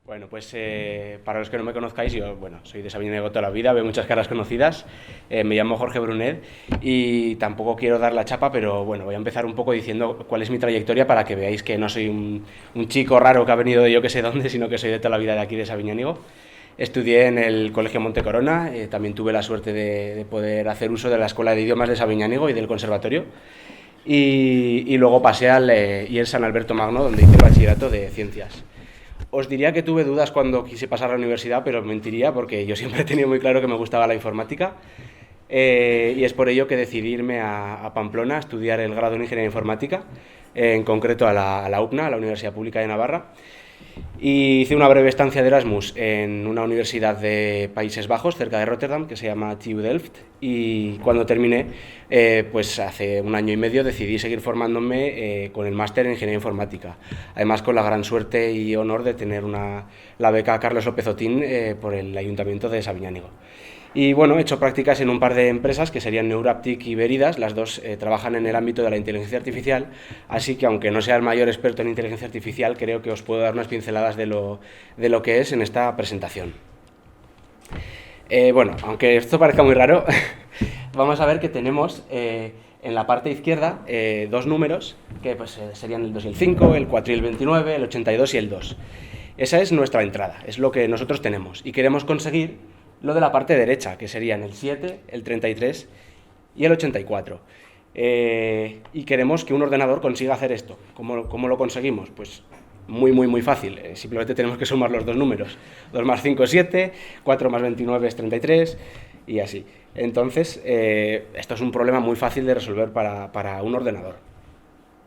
Bueno, pues para los que no me conozcáis, yo soy de Sabiñánigo toda la vida, veo muchas caras conocidas, me llamo Jorge Brunet y tampoco quiero dar la chapa, pero bueno, voy a empezar un poco diciendo cuál es mi trayectoria para que veáis que no soy un chico raro que ha venido de yo que sé dónde, sino que soy de toda la vida de aquí de Sabiñánigo. Estudié en el Colegio Montecorona, también tuve la suerte de poder hacer uso de la Escuela de Idiomas de Sabiñánigo y del Conservatorio. Y luego pasé al IEL San Alberto Magno, donde hice el bachillerato de Ciencias. Os diría que tuve dudas cuando quise pasar a la universidad, pero mentiría porque yo siempre he tenido muy claro que me gustaba la informática y es por ello que decidí irme a Pamplona a estudiar el grado en Ingeniería Informática, en concreto a la UPNA, a la Universidad Pública de Navarra. Y hice una breve estancia de Erasmus en una universidad de Países Bajos, cerca de Rotterdam, que se llama TU Delft. Y cuando terminé, pues hace un año y medio, decidí seguir formándome con el máster en Ingeniería Informática. Además, con la gran suerte y honor de tener la beca Carlos López Otín por el Ayuntamiento de Sabiñánigo. Y bueno, he hecho prácticas en un par de empresas que serían Neuraptic y Veridas, las dos trabajan en el ámbito de la inteligencia artificial, así que aunque no sea el mayor experto en inteligencia artificial, creo que os puedo dar unas pinceladas de lo que es en esta presentación. Bueno, aunque esto parezca muy raro, vamos a ver que tenemos en la parte izquierda dos números, que pues, serían el 2 y el 5, el 4 y el 29, el 82 y el 2. Esa es nuestra entrada, es lo que nosotros tenemos, y queremos conseguir lo de la parte derecha, que serían el 7, el 33 y el 84. Y queremos que un ordenador consiga hacer esto. ¿Cómo lo conseguimos? Pues muy fácil. Simplemente tenemos que sumar los dos números. 2 más 5 es 7, 4 más 29 es 33 y así. Entonces, esto es un problema muy fácil de resolver para un ordenador.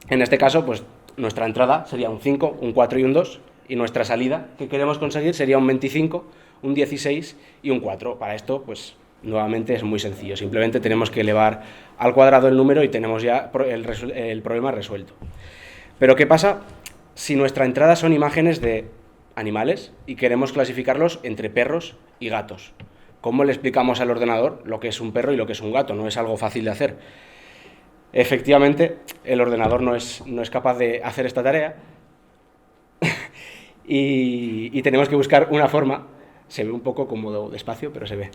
En este caso, pues nuestra entrada sería un 5, un 4 y un 2, y nuestra salida que queremos conseguir sería un 25, un 16 y un 4. Para esto, pues nuevamente es muy sencillo. Simplemente tenemos que elevar al cuadrado el número y tenemos ya el problema resuelto. Pero ¿qué pasa si nuestra entrada son imágenes de animales y queremos clasificarlos entre perros y gatos? ¿Cómo le explicamos al ordenador lo que es un perro y lo que es un gato? No es algo fácil de hacer. Efectivamente, el ordenador no es capaz de hacer esta tarea y tenemos que buscar una forma. Se ve un poco como despacio, pero se ve.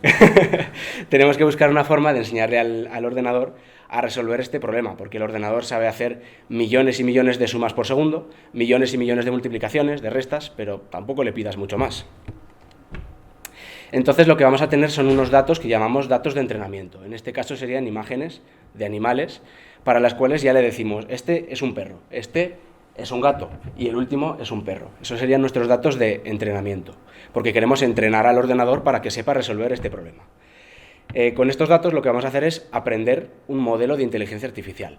Tenemos que buscar una forma de enseñarle al ordenador a resolver este problema, porque el ordenador sabe hacer millones y millones de sumas por segundo, millones y millones de multiplicaciones, de restas, pero tampoco le pidas mucho más. Entonces lo que vamos a tener son unos datos que llamamos datos de entrenamiento. En este caso serían imágenes de animales para las cuales ya le decimos, este es un perro, este es un gato y el último es un perro. Esos serían nuestros datos de entrenamiento, porque queremos entrenar al ordenador para que sepa resolver este problema. Con estos datos lo que vamos a hacer es aprender un modelo de inteligencia artificial.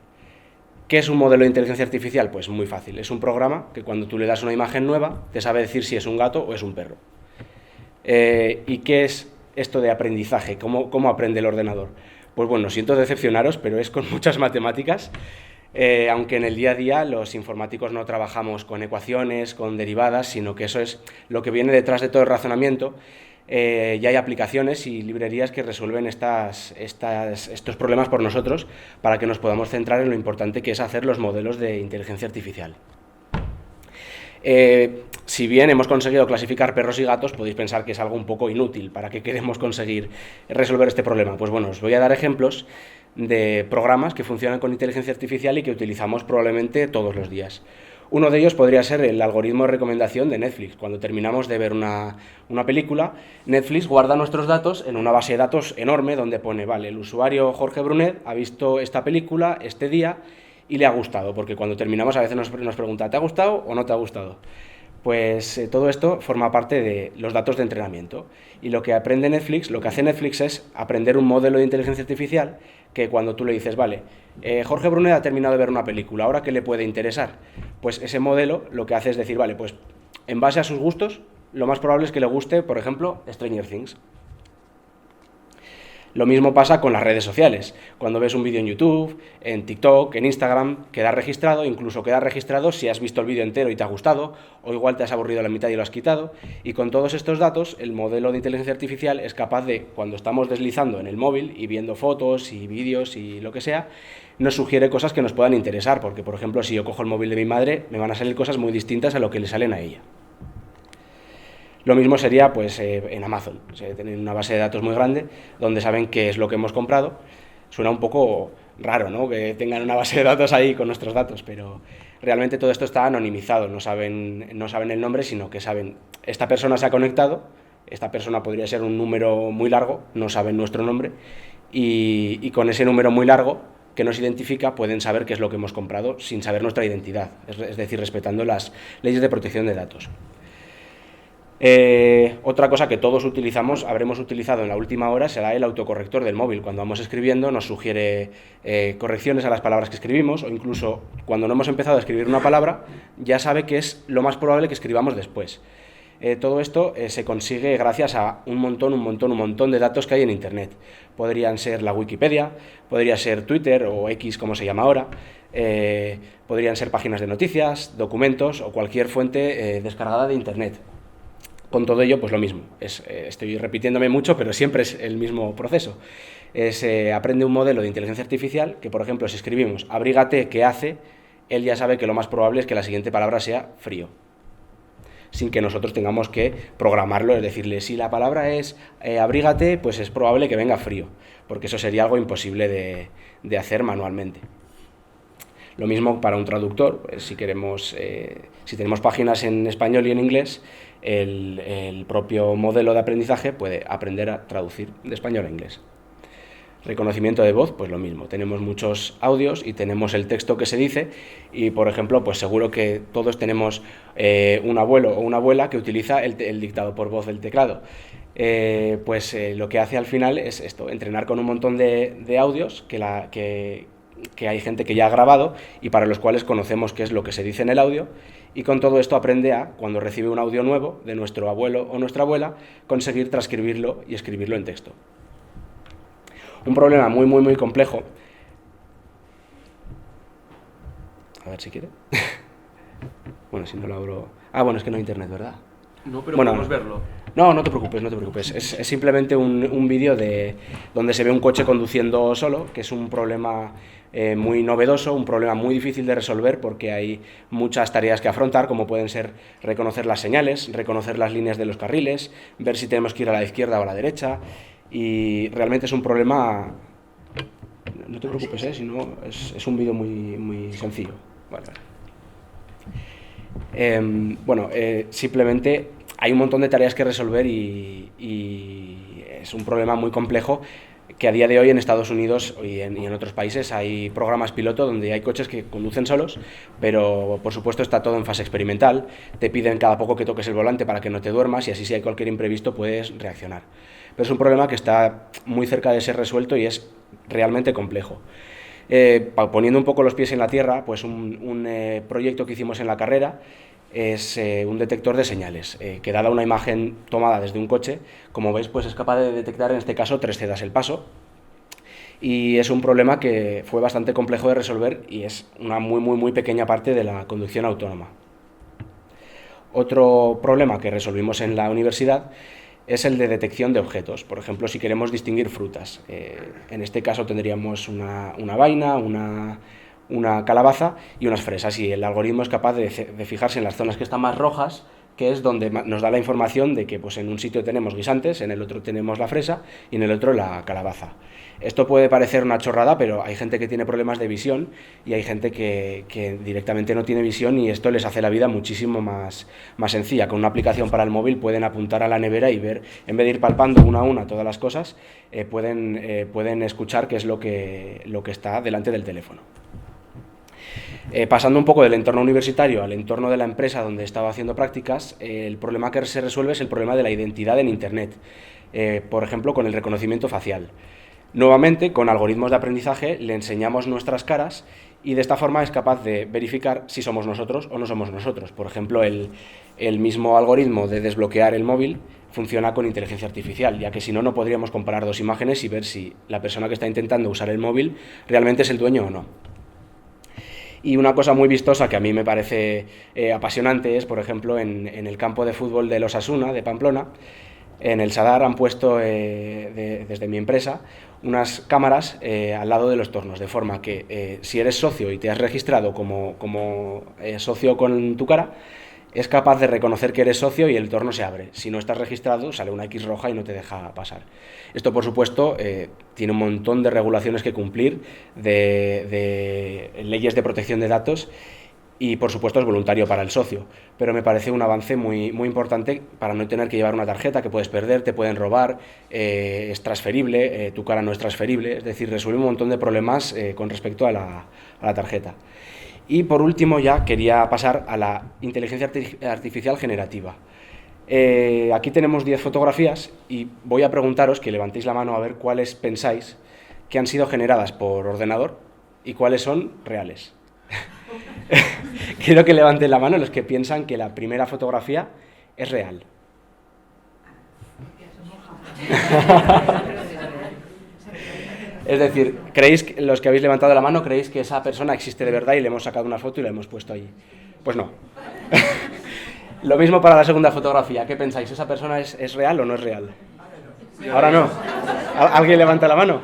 ¿Qué es un modelo de inteligencia artificial? Pues muy fácil, es un programa que cuando tú le das una imagen nueva te sabe decir si es un gato o es un perro. ¿Y qué es esto de aprendizaje? ¿Cómo aprende el ordenador? Pues bueno, siento decepcionaros, pero es con muchas matemáticas. Aunque en el día a día los informáticos no trabajamos con ecuaciones, con derivadas, sino que eso es lo que viene detrás de todo el razonamiento. Ya hay aplicaciones y librerías que resuelven estos problemas por nosotros para que nos podamos centrar en lo importante que es hacer los modelos de inteligencia artificial. Si bien hemos conseguido clasificar perros y gatos, podéis pensar que es algo un poco inútil. ¿Para qué queremos conseguir resolver este problema? Pues bueno, os voy a dar ejemplos de programas que funcionan con inteligencia artificial y que utilizamos probablemente todos los días. Uno de ellos podría ser el algoritmo de recomendación de Netflix. Cuando terminamos de ver una película, Netflix guarda nuestros datos en una base de datos enorme donde pone, vale, el usuario Jorge Brunet ha visto esta película este día y le ha gustado, porque cuando terminamos a veces nos pregunta, ¿te ha gustado o no te ha gustado? Pues todo esto forma parte de los datos de entrenamiento. Y lo que aprende Netflix, lo que hace Netflix es aprender un modelo de inteligencia artificial que cuando tú le dices, vale, Jorge Brunet ha terminado de ver una película, ¿ahora qué le puede interesar? Pues ese modelo lo que hace es decir, vale, pues en base a sus gustos, lo más probable es que le guste, por ejemplo, Stranger Things. Lo mismo pasa con las redes sociales. Cuando ves un vídeo en YouTube, en TikTok, en Instagram, queda registrado, incluso queda registrado si has visto el vídeo entero y te ha gustado, o igual te has aburrido a la mitad y lo has quitado. Y con todos estos datos, el modelo de inteligencia artificial es capaz de, cuando estamos deslizando en el móvil y viendo fotos y vídeos y lo que sea, nos sugiere cosas que nos puedan interesar, porque, por ejemplo, si yo cojo el móvil de mi madre, me van a salir cosas muy distintas a lo que le salen a ella. Lo mismo sería pues, en Amazon, o sea, tienen una base de datos muy grande donde saben qué es lo que hemos comprado. Suena un poco raro, ¿no?, que tengan una base de datos ahí con nuestros datos, pero realmente todo esto está anonimizado, no saben el nombre, sino que saben, esta persona se ha conectado, esta persona podría ser un número muy largo, no saben nuestro nombre, y con ese número muy largo que nos identifica pueden saber qué es lo que hemos comprado sin saber nuestra identidad, es decir, respetando las leyes de protección de datos. Otra cosa que todos habremos utilizado en la última hora será el autocorrector del móvil. Cuando vamos escribiendo nos sugiere correcciones a las palabras que escribimos, o incluso cuando no hemos empezado a escribir una palabra ya sabe que es lo más probable que escribamos después. Todo esto se consigue gracias a un montón de datos que hay en Internet. Podrían ser la Wikipedia, podría ser Twitter o X como se llama ahora, podrían ser páginas de noticias, documentos o cualquier fuente descargada de Internet. Con todo ello, pues lo mismo. Estoy repitiéndome mucho, pero siempre es el mismo proceso. Aprende un modelo de inteligencia artificial que, por ejemplo, si escribimos abrígate, ¿qué hace?, él ya sabe que lo más probable es que la siguiente palabra sea frío, sin que nosotros tengamos que programarlo, es decirle, si la palabra es abrígate, pues es probable que venga frío, porque eso sería algo imposible de hacer manualmente. Lo mismo para un traductor, si tenemos páginas en español y en inglés, el propio modelo de aprendizaje puede aprender a traducir de español a inglés. Reconocimiento de voz, pues lo mismo. Tenemos muchos audios y tenemos el texto que se dice y, por ejemplo, pues seguro que todos tenemos un abuelo o una abuela que utiliza el dictado por voz del teclado. Lo que hace al final es esto, entrenar con un montón de audios que hay gente que ya ha grabado y para los cuales conocemos qué es lo que se dice en el audio, y con todo esto aprende a, cuando recibe un audio nuevo de nuestro abuelo o nuestra abuela, conseguir transcribirlo y escribirlo en texto. Un problema muy complejo. A ver si quiere. Bueno, si no lo abro... bueno, es que no hay internet, ¿verdad? No, pero bueno, podemos verlo. No te preocupes. Es simplemente un vídeo donde se ve un coche conduciendo solo, que es un problema muy novedoso, un problema muy difícil de resolver porque hay muchas tareas que afrontar, como pueden ser reconocer las señales, reconocer las líneas de los carriles, ver si tenemos que ir a la izquierda o a la derecha, y realmente es un problema... No te preocupes, si no, es un vídeo muy sencillo. Vale. Simplemente hay un montón de tareas que resolver y es un problema muy complejo que a día de hoy en Estados Unidos y en otros países hay programas piloto donde hay coches que conducen solos, pero por supuesto está todo en fase experimental. Te piden cada poco que toques el volante para que no te duermas y así si hay cualquier imprevisto puedes reaccionar. Pero es un problema que está muy cerca de ser resuelto y es realmente complejo. Poniendo un poco los pies en la tierra, pues un proyecto que hicimos en la carrera es un detector de señales, que dada una imagen tomada desde un coche, como veis, pues es capaz de detectar en este caso 3 cedas el paso, y es un problema que fue bastante complejo de resolver y es una muy pequeña parte de la conducción autónoma. Otro problema que resolvimos en la universidad es el de detección de objetos. Por ejemplo, si queremos distinguir frutas, en este caso tendríamos una vaina, una calabaza y unas fresas, y el algoritmo es capaz de fijarse en las zonas que están más rojas, que es donde nos da la información de que pues, en un sitio tenemos guisantes, en el otro tenemos la fresa y en el otro la calabaza. Esto puede parecer una chorrada, pero hay gente que tiene problemas de visión y hay gente que directamente no tiene visión, y esto les hace la vida muchísimo más sencilla. Con una aplicación para el móvil pueden apuntar a la nevera y ver, en vez de ir palpando una a una todas las cosas, pueden escuchar qué es lo que está delante del teléfono. Pasando un poco del entorno universitario al entorno de la empresa donde estaba haciendo prácticas, el problema que se resuelve es el problema de la identidad en Internet, por ejemplo con el reconocimiento facial. Nuevamente, con algoritmos de aprendizaje le enseñamos nuestras caras y de esta forma es capaz de verificar si somos nosotros o no somos nosotros. Por ejemplo, el mismo algoritmo de desbloquear el móvil funciona con inteligencia artificial, ya que si no, no podríamos comparar dos imágenes y ver si la persona que está intentando usar el móvil realmente es el dueño o no. Y una cosa muy vistosa que a mí me parece apasionante es, por ejemplo, en el campo de fútbol del Osasuna, de Pamplona, en el Sadar han puesto, desde mi empresa, unas cámaras al lado de los tornos, de forma que si eres socio y te has registrado como socio con tu cara, es capaz de reconocer que eres socio y el entorno se abre. Si no estás registrado, sale una X roja y no te deja pasar. Esto, por supuesto, tiene un montón de regulaciones que cumplir, de leyes de protección de datos, y, por supuesto, es voluntario para el socio. Pero me parece un avance muy, muy importante para no tener que llevar una tarjeta que puedes perder, te pueden robar, es transferible, tu cara no es transferible, es decir, resuelve un montón de problemas con respecto a la tarjeta. Y por último ya quería pasar a la inteligencia artificial generativa. Aquí tenemos 10 fotografías y voy a preguntaros que levantéis la mano a ver cuáles pensáis que han sido generadas por ordenador y cuáles son reales. Quiero que levanten la mano los que piensan que la primera fotografía es real. Es decir, los que habéis levantado la mano, ¿creéis que esa persona existe de verdad y le hemos sacado una foto y la hemos puesto ahí? Pues no. Lo mismo para la segunda fotografía. ¿Qué pensáis? ¿Esa persona es real o no es real? Ahora no. ¿Alguien levanta la mano?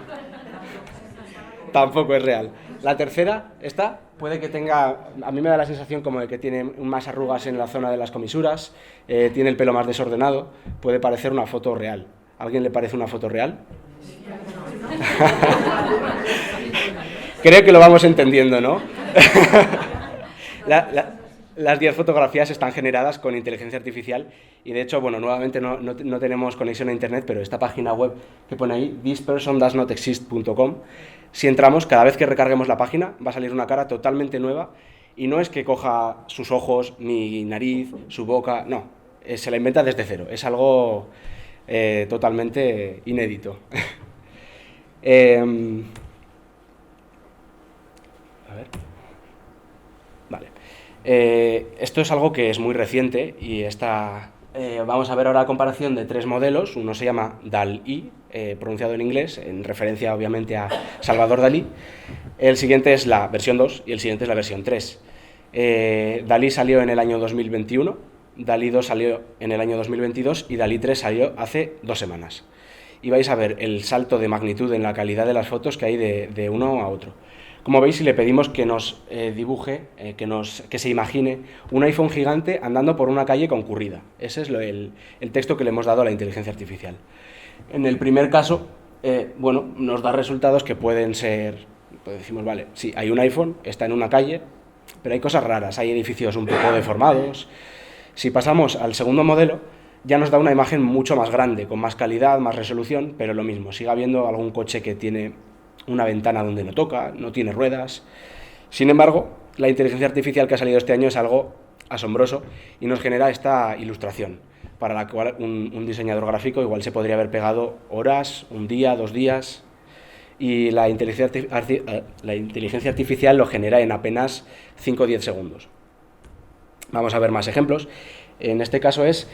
Tampoco es real. La tercera, esta, puede que tenga... A mí me da la sensación como de que tiene más arrugas en la zona de las comisuras, tiene el pelo más desordenado, puede parecer una foto real. ¿A alguien le parece una foto real? Creo que lo vamos entendiendo, ¿no? Las 10 fotografías están generadas con inteligencia artificial y, de hecho, bueno, nuevamente no tenemos conexión a internet, pero esta página web que pone ahí, thispersondoesnotexist.com, si entramos, cada vez que recarguemos la página va a salir una cara totalmente nueva y no es que coja sus ojos, mi nariz, su boca, no, se la inventa desde cero, es algo totalmente inédito. A ver. Vale. Esto es algo que es muy reciente y vamos a ver ahora la comparación de 3 modelos. Uno se llama DALL-E, pronunciado en inglés, en referencia obviamente a Salvador Dalí. El siguiente es la versión 2 y el siguiente es la versión 3. DALL-E salió en el año 2021, DALL-E 2 salió en el año 2022 y DALL-E 3 salió hace 2 semanas. Y vais a ver el salto de magnitud en la calidad de las fotos que hay de uno a otro. Como veis, si le pedimos que nos dibuje, que se imagine un iPhone gigante andando por una calle concurrida. Ese es el texto que le hemos dado a la inteligencia artificial. En el primer caso, bueno, nos da resultados que pueden ser, pues decimos, vale, sí, hay un iPhone, está en una calle, pero hay cosas raras, hay edificios un poco deformados. Si pasamos al segundo modelo, ya nos da una imagen mucho más grande, con más calidad, más resolución, pero lo mismo, sigue habiendo algún coche que tiene una ventana donde no toca, no tiene ruedas. Sin embargo, la inteligencia artificial que ha salido este año es algo asombroso y nos genera esta ilustración, para la cual un diseñador gráfico igual se podría haber pegado horas, un día, 2 días, y la inteligencia artificial lo genera en apenas 5 o 10 segundos. Vamos a ver más ejemplos. En este caso es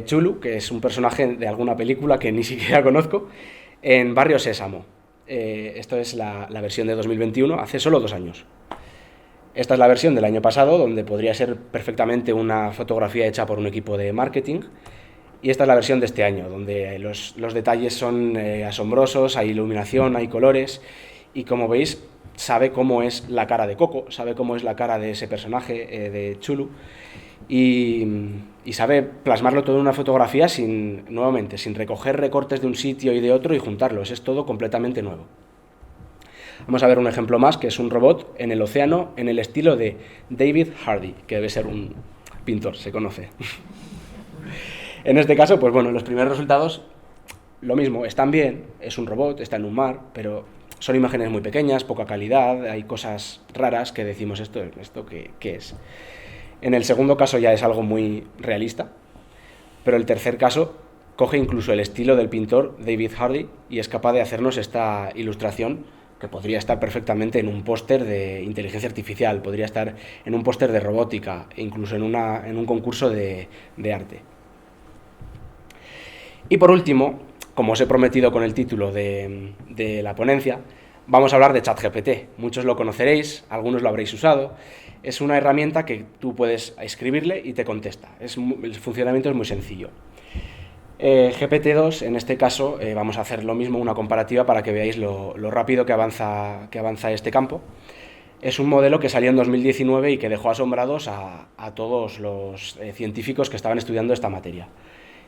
Chulu, que es un personaje de alguna película que ni siquiera conozco, en Barrio Sésamo. Esto es la versión de 2021, hace solo 2 años. Esta es la versión del año pasado, donde podría ser perfectamente una fotografía hecha por un equipo de marketing. Y esta es la versión de este año, donde los detalles son asombrosos, hay iluminación, hay colores, y como veis, sabe cómo es la cara de Coco, sabe cómo es la cara de ese personaje de Chulu, y sabe plasmarlo todo en una fotografía sin recoger recortes de un sitio y de otro y juntarlos, es todo completamente nuevo. Vamos a ver un ejemplo más, que es un robot en el océano en el estilo de David Hardy, que debe ser un pintor, se conoce. En este caso, pues bueno, los primeros resultados, lo mismo, están bien, es un robot, está en un mar, pero son imágenes muy pequeñas, poca calidad, hay cosas raras que decimos, ¿esto qué es? En el segundo caso ya es algo muy realista, pero el tercer caso coge incluso el estilo del pintor David Hardy y es capaz de hacernos esta ilustración que podría estar perfectamente en un póster de inteligencia artificial, podría estar en un póster de robótica, e incluso en un concurso de arte. Y por último, como os he prometido con el título de la ponencia, vamos a hablar de ChatGPT. Muchos lo conoceréis, algunos lo habréis usado. Es una herramienta que tú puedes escribirle y te contesta. El funcionamiento es muy sencillo. GPT-2, en este caso, vamos a hacer lo mismo, una comparativa para que veáis lo rápido que avanza este campo. Es un modelo que salió en 2019 y que dejó asombrados a todos los científicos que estaban estudiando esta materia.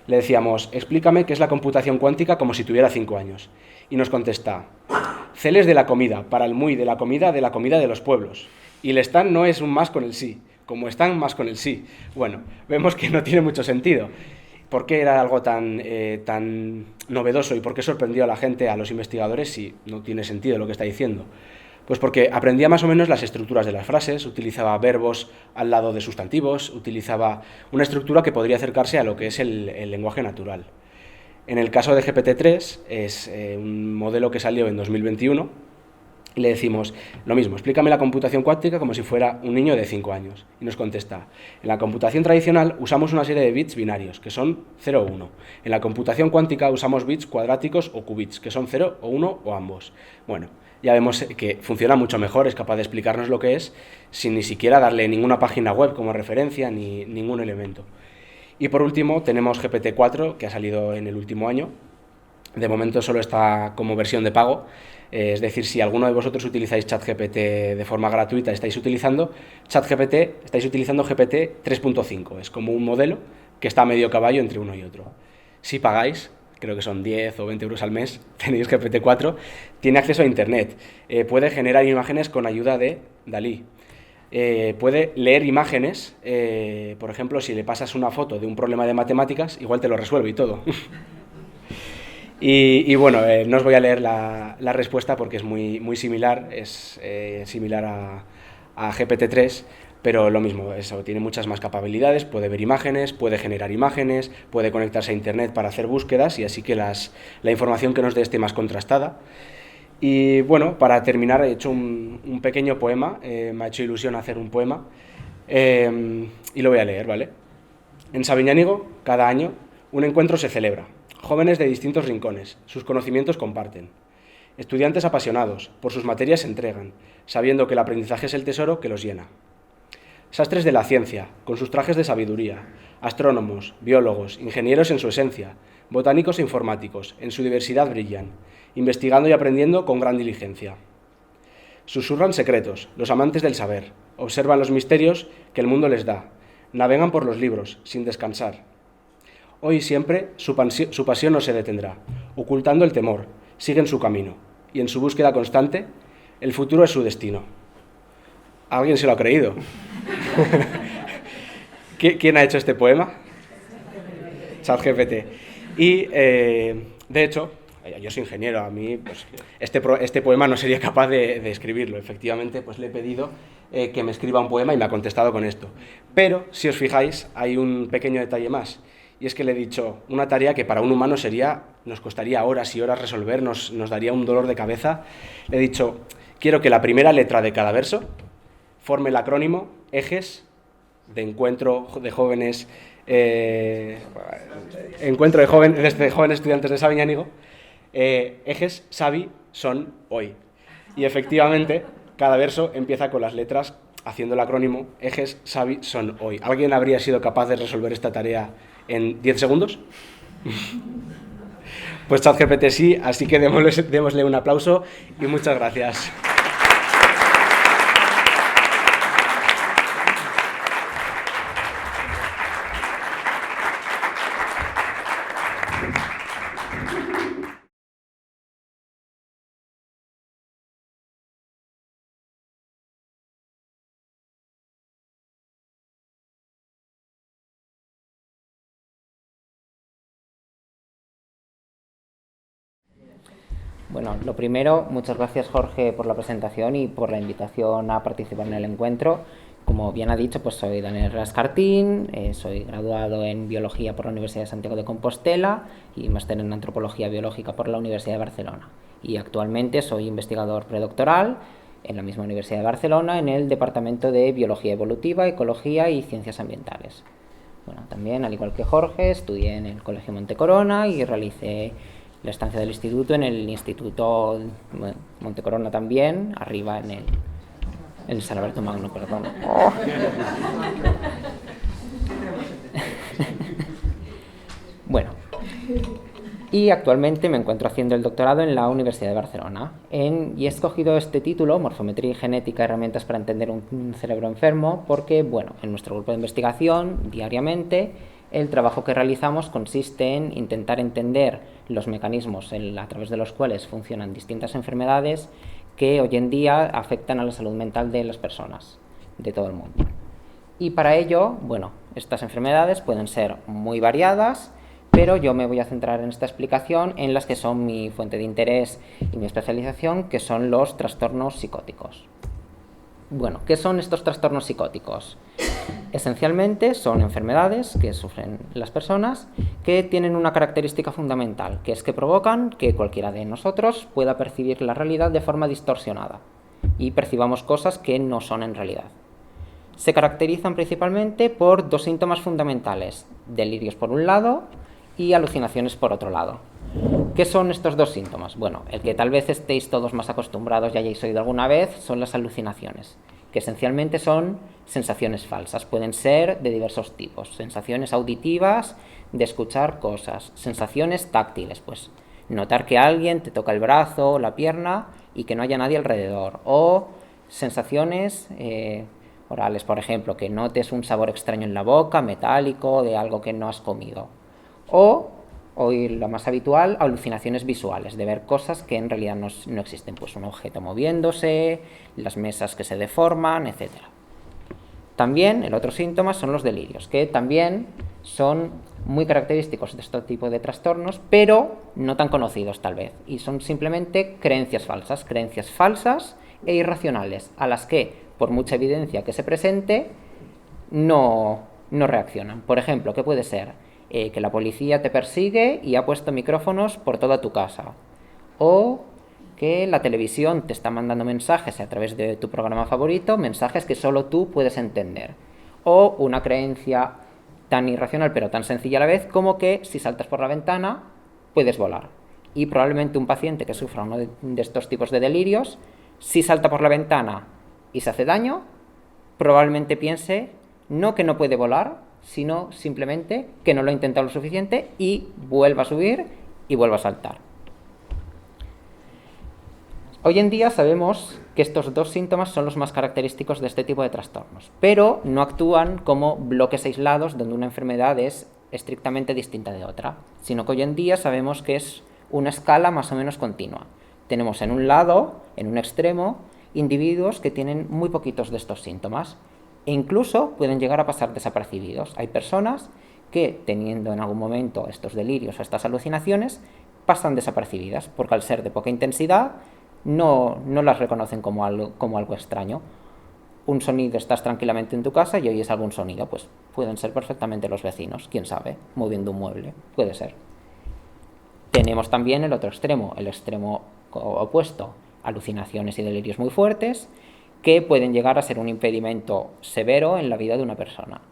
Le decíamos, explícame qué es la computación cuántica como si tuviera 5 años. Y nos contesta, celes de la comida, para el muy de la comida de los pueblos. Y el están no es un más con el sí, como están más con el sí. Bueno, vemos que no tiene mucho sentido. ¿Por qué era algo tan novedoso y por qué sorprendió a la gente, a los investigadores, si no tiene sentido lo que está diciendo? Pues porque aprendía más o menos las estructuras de las frases, utilizaba verbos al lado de sustantivos, utilizaba una estructura que podría acercarse a lo que es el lenguaje natural. En el caso de GPT-3 es un modelo que salió en 2021 y le decimos lo mismo, explícame la computación cuántica como si fuera un niño de 5 años. Y nos contesta, en la computación tradicional usamos una serie de bits binarios, que son 0 o 1. En la computación cuántica usamos bits cuadráticos o qubits, que son 0 o 1 o ambos. Bueno, ya vemos que funciona mucho mejor, es capaz de explicarnos lo que es sin ni siquiera darle ninguna página web como referencia ni ningún elemento. Y por último tenemos GPT-4, que ha salido en el último año. De momento solo está como versión de pago, es decir, si alguno de vosotros utilizáis ChatGPT de forma gratuita, estáis utilizando GPT 3.5, es como un modelo que está a medio caballo entre uno y otro. Si pagáis, creo que son 10 o 20 euros al mes, tenéis GPT-4, tiene acceso a Internet, puede generar imágenes con ayuda de DALL-E, puede leer imágenes, por ejemplo, si le pasas una foto de un problema de matemáticas, igual te lo resuelve y todo. Y bueno, no os voy a leer la respuesta porque es muy similar, es similar a GPT-3, pero lo mismo, eso, tiene muchas más capacidades, puede ver imágenes, puede generar imágenes, puede conectarse a Internet para hacer búsquedas y así que la información que nos dé esté más contrastada. Y bueno, para terminar he hecho un pequeño poema, me ha hecho ilusión hacer un poema y lo voy a leer, ¿vale? En Sabiñánigo, cada año, un encuentro se celebra. Jóvenes de distintos rincones, sus conocimientos comparten. Estudiantes apasionados, por sus materias se entregan, sabiendo que el aprendizaje es el tesoro que los llena. Sastres de la ciencia, con sus trajes de sabiduría, astrónomos, biólogos, ingenieros en su esencia, botánicos e informáticos, en su diversidad brillan, investigando y aprendiendo con gran diligencia. Susurran secretos, los amantes del saber, observan los misterios que el mundo les da, navegan por los libros, sin descansar. Hoy y siempre su pasión no se detendrá, ocultando el temor, siguen su camino, y en su búsqueda constante, el futuro es su destino. ¿Alguien se lo ha creído? ¿Quién ha hecho este poema? ChatGPT. Y, de hecho, yo soy ingeniero, a mí pues, este poema no sería capaz de escribirlo. Efectivamente, pues le he pedido que me escriba un poema y me ha contestado con esto. Pero, si os fijáis, hay un pequeño detalle más. Y es que le he dicho, una tarea que para un humano nos costaría horas y horas resolver, nos daría un dolor de cabeza. Le he dicho, quiero que la primera letra de cada verso forme el acrónimo EJES de Encuentro de Jóvenes, Encuentro de Jóvenes Estudiantes de Sabiñánigo. EJES, Sabi, son hoy. Y efectivamente, cada verso empieza con las letras haciendo el acrónimo EJES, Sabi, son hoy. ¿Alguien habría sido capaz de resolver esta tarea en 10 segundos? Pues ChatGPT sí, así que démosle un aplauso y muchas gracias. Bueno, lo primero, muchas gracias Jorge por la presentación y por la invitación a participar en el encuentro. Como bien ha dicho, pues soy Daniel Rascartín, soy graduado en Biología por la Universidad de Santiago de Compostela y máster en Antropología Biológica por la Universidad de Barcelona. Y actualmente soy investigador predoctoral en la misma Universidad de Barcelona en el Departamento de Biología Evolutiva, Ecología y Ciencias Ambientales. Bueno, también, al igual que Jorge, estudié en el Colegio Montecorona y realicé la estancia del instituto en el Instituto Montecorona también, arriba en el San Alberto Magno, perdón. Oh. Bueno, y actualmente me encuentro haciendo el doctorado en la Universidad de Barcelona. Y he escogido este título, Morfometría y Genética, herramientas para entender un cerebro enfermo, porque, bueno, en nuestro grupo de investigación, diariamente, el trabajo que realizamos consiste en intentar entender los mecanismos a través de los cuales funcionan distintas enfermedades que hoy en día afectan a la salud mental de las personas, de todo el mundo. Y para ello, bueno, estas enfermedades pueden ser muy variadas, pero yo me voy a centrar en esta explicación en las que son mi fuente de interés y mi especialización, que son los trastornos psicóticos. Bueno, ¿qué son estos trastornos psicóticos? Esencialmente son enfermedades que sufren las personas que tienen una característica fundamental, que es que provocan que cualquiera de nosotros pueda percibir la realidad de forma distorsionada y percibamos cosas que no son en realidad. Se caracterizan principalmente por dos síntomas fundamentales: delirios por un lado y alucinaciones por otro lado. ¿Qué son estos dos síntomas? Bueno, el que tal vez estéis todos más acostumbrados y hayáis oído alguna vez son las alucinaciones, que esencialmente son sensaciones falsas. Pueden ser de diversos tipos: sensaciones auditivas, de escuchar cosas; sensaciones táctiles, pues notar que alguien te toca el brazo o la pierna y que no haya nadie alrededor; o sensaciones orales, por ejemplo, que notes un sabor extraño en la boca, metálico, de algo que no has comido; o lo más habitual, alucinaciones visuales, de ver cosas que en realidad no existen, pues un objeto moviéndose, las mesas que se deforman, etc. También el otro síntoma son los delirios, que también son muy característicos de este tipo de trastornos, pero no tan conocidos tal vez, y son simplemente creencias falsas e irracionales, a las que, por mucha evidencia que se presente, no reaccionan. Por ejemplo, ¿qué puede ser? Que la policía te persigue y ha puesto micrófonos por toda tu casa, o que la televisión te está mandando mensajes a través de tu programa favorito, mensajes que solo tú puedes entender, o una creencia tan irracional pero tan sencilla a la vez como que si saltas por la ventana puedes volar. Y probablemente un paciente que sufra uno de estos tipos de delirios, si salta por la ventana y se hace daño, probablemente piense no que no puede volar, sino simplemente que no lo ha intentado lo suficiente y vuelva a subir y vuelva a saltar. Hoy en día sabemos que estos dos síntomas son los más característicos de este tipo de trastornos, pero no actúan como bloques aislados donde una enfermedad es estrictamente distinta de otra, sino que hoy en día sabemos que es una escala más o menos continua. Tenemos en un lado, en un extremo, individuos que tienen muy poquitos de estos síntomas, e incluso pueden llegar a pasar desapercibidos. Hay personas que, teniendo en algún momento estos delirios o estas alucinaciones, pasan desapercibidas, porque al ser de poca intensidad no las reconocen como algo extraño. Un sonido, estás tranquilamente en tu casa y oyes algún sonido, pues pueden ser perfectamente los vecinos, quién sabe, moviendo un mueble, puede ser. Tenemos también el otro extremo, el extremo opuesto, alucinaciones y delirios muy fuertes, que pueden llegar a ser un impedimento severo en la vida de una persona.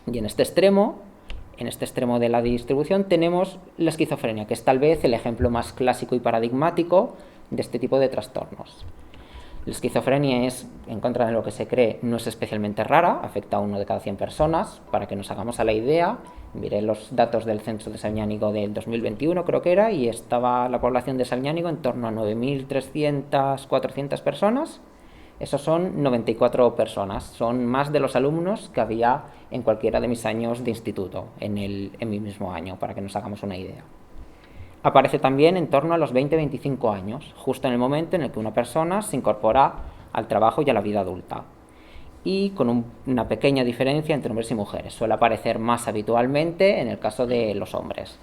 Y en este extremo de la distribución, tenemos la esquizofrenia, que es tal vez el ejemplo más clásico y paradigmático de este tipo de trastornos. La esquizofrenia es, en contra de lo que se cree, no es especialmente rara, afecta a 1 de cada 100 personas. Para que nos hagamos a la idea, miré los datos del censo de Sabiñánigo del 2021, creo que era, y estaba la población de Sabiñánigo en torno a 9.300, 400 personas. Esos son 94 personas, son más de los alumnos que había en cualquiera de mis años de instituto, en mi mismo año, para que nos hagamos una idea. Aparece también en torno a los 20-25 años, justo en el momento en el que una persona se incorpora al trabajo y a la vida adulta. Y con una pequeña diferencia entre hombres y mujeres. Suele aparecer más habitualmente en el caso de los hombres.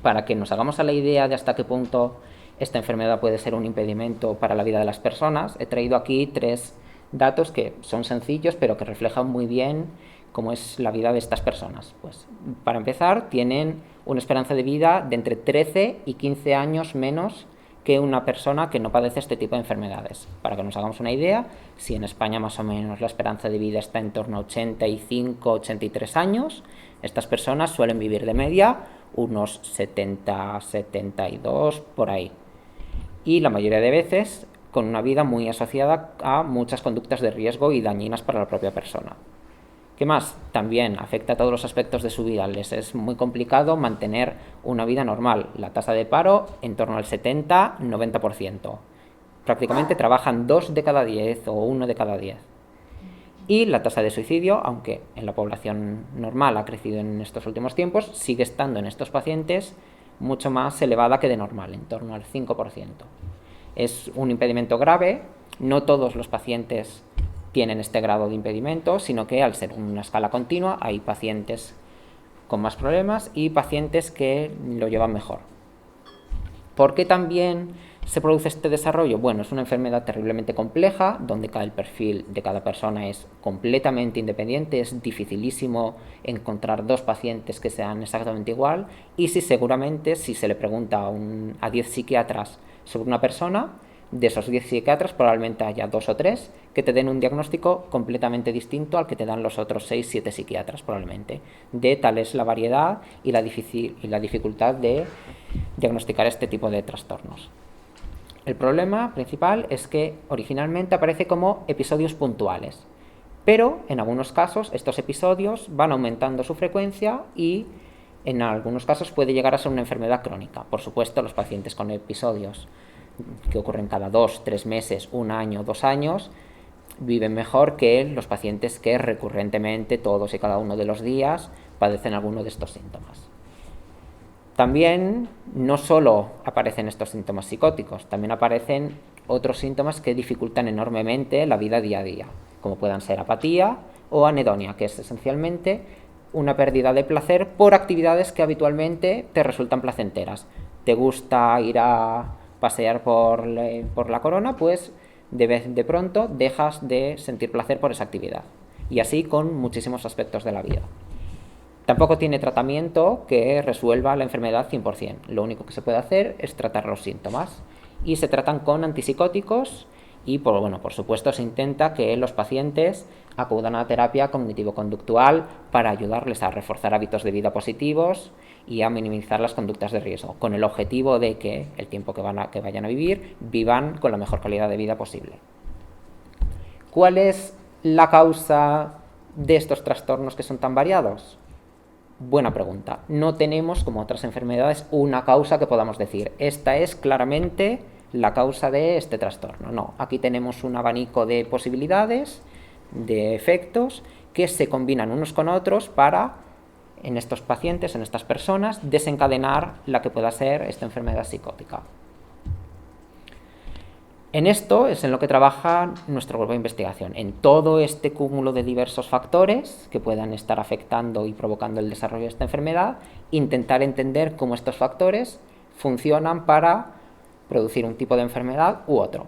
Para que nos hagamos a la idea de hasta qué punto esta enfermedad puede ser un impedimento para la vida de las personas, he traído aquí 3 datos que son sencillos pero que reflejan muy bien cómo es la vida de estas personas. Pues, para empezar, tienen una esperanza de vida de entre 13 y 15 años menos que una persona que no padece este tipo de enfermedades. Para que nos hagamos una idea, si en España más o menos la esperanza de vida está en torno a 85-83 años, estas personas suelen vivir de media unos 70-72 por ahí. Y la mayoría de veces con una vida muy asociada a muchas conductas de riesgo y dañinas para la propia persona. ¿Qué más? También afecta a todos los aspectos de su vida. Les es muy complicado mantener una vida normal. La tasa de paro en torno al 70-90%. Prácticamente trabajan 2 de cada 10 o 1 de cada 10. Y la tasa de suicidio, aunque en la población normal ha crecido en estos últimos tiempos, sigue estando en estos pacientes mucho más elevada que de normal, en torno al 5%. Es un impedimento grave. No todos los pacientes tienen este grado de impedimento, sino que al ser una escala continua hay pacientes con más problemas y pacientes que lo llevan mejor. ¿Por qué también se produce este desarrollo? Bueno, es una enfermedad terriblemente compleja, donde el perfil de cada persona es completamente independiente, es dificilísimo encontrar 2 pacientes que sean exactamente igual, y seguramente si se le pregunta a 10 psiquiatras sobre una persona, de esos 10 psiquiatras probablemente haya 2 o 3 que te den un diagnóstico completamente distinto al que te dan los otros 6-7 psiquiatras probablemente. De tal es la variedad y la dificultad de diagnosticar este tipo de trastornos. El problema principal es que originalmente aparece como episodios puntuales, pero en algunos casos estos episodios van aumentando su frecuencia y en algunos casos puede llegar a ser una enfermedad crónica. Por supuesto, los pacientes con episodios que ocurren cada 2, 3 meses, 1 año, 2 años, viven mejor que los pacientes que recurrentemente, todos y cada uno de los días, padecen alguno de estos síntomas. También no solo aparecen estos síntomas psicóticos, también aparecen otros síntomas que dificultan enormemente la vida día a día, como puedan ser apatía o anedonia, que es esencialmente una pérdida de placer por actividades que habitualmente te resultan placenteras. ¿Te gusta ir a pasear por la Corona? Pues de pronto dejas de sentir placer por esa actividad. Y así con muchísimos aspectos de la vida. Tampoco tiene tratamiento que resuelva la enfermedad 100%. Lo único que se puede hacer es tratar los síntomas. Y se tratan con antipsicóticos y, por supuesto, se intenta que los pacientes acudan a terapia cognitivo-conductual para ayudarles a reforzar hábitos de vida positivos y a minimizar las conductas de riesgo, con el objetivo de que el tiempo que vayan a vivir, vivan con la mejor calidad de vida posible. ¿Cuál es la causa de estos trastornos que son tan variados? Buena pregunta. No tenemos, como otras enfermedades, una causa que podamos decir, esta es claramente la causa de este trastorno. No, aquí tenemos un abanico de posibilidades, de efectos, que se combinan unos con otros para, en estos pacientes, en estas personas, desencadenar la que pueda ser esta enfermedad psicótica. En esto es en lo que trabaja nuestro grupo de investigación, en todo este cúmulo de diversos factores que puedan estar afectando y provocando el desarrollo de esta enfermedad, intentar entender cómo estos factores funcionan para producir un tipo de enfermedad u otro.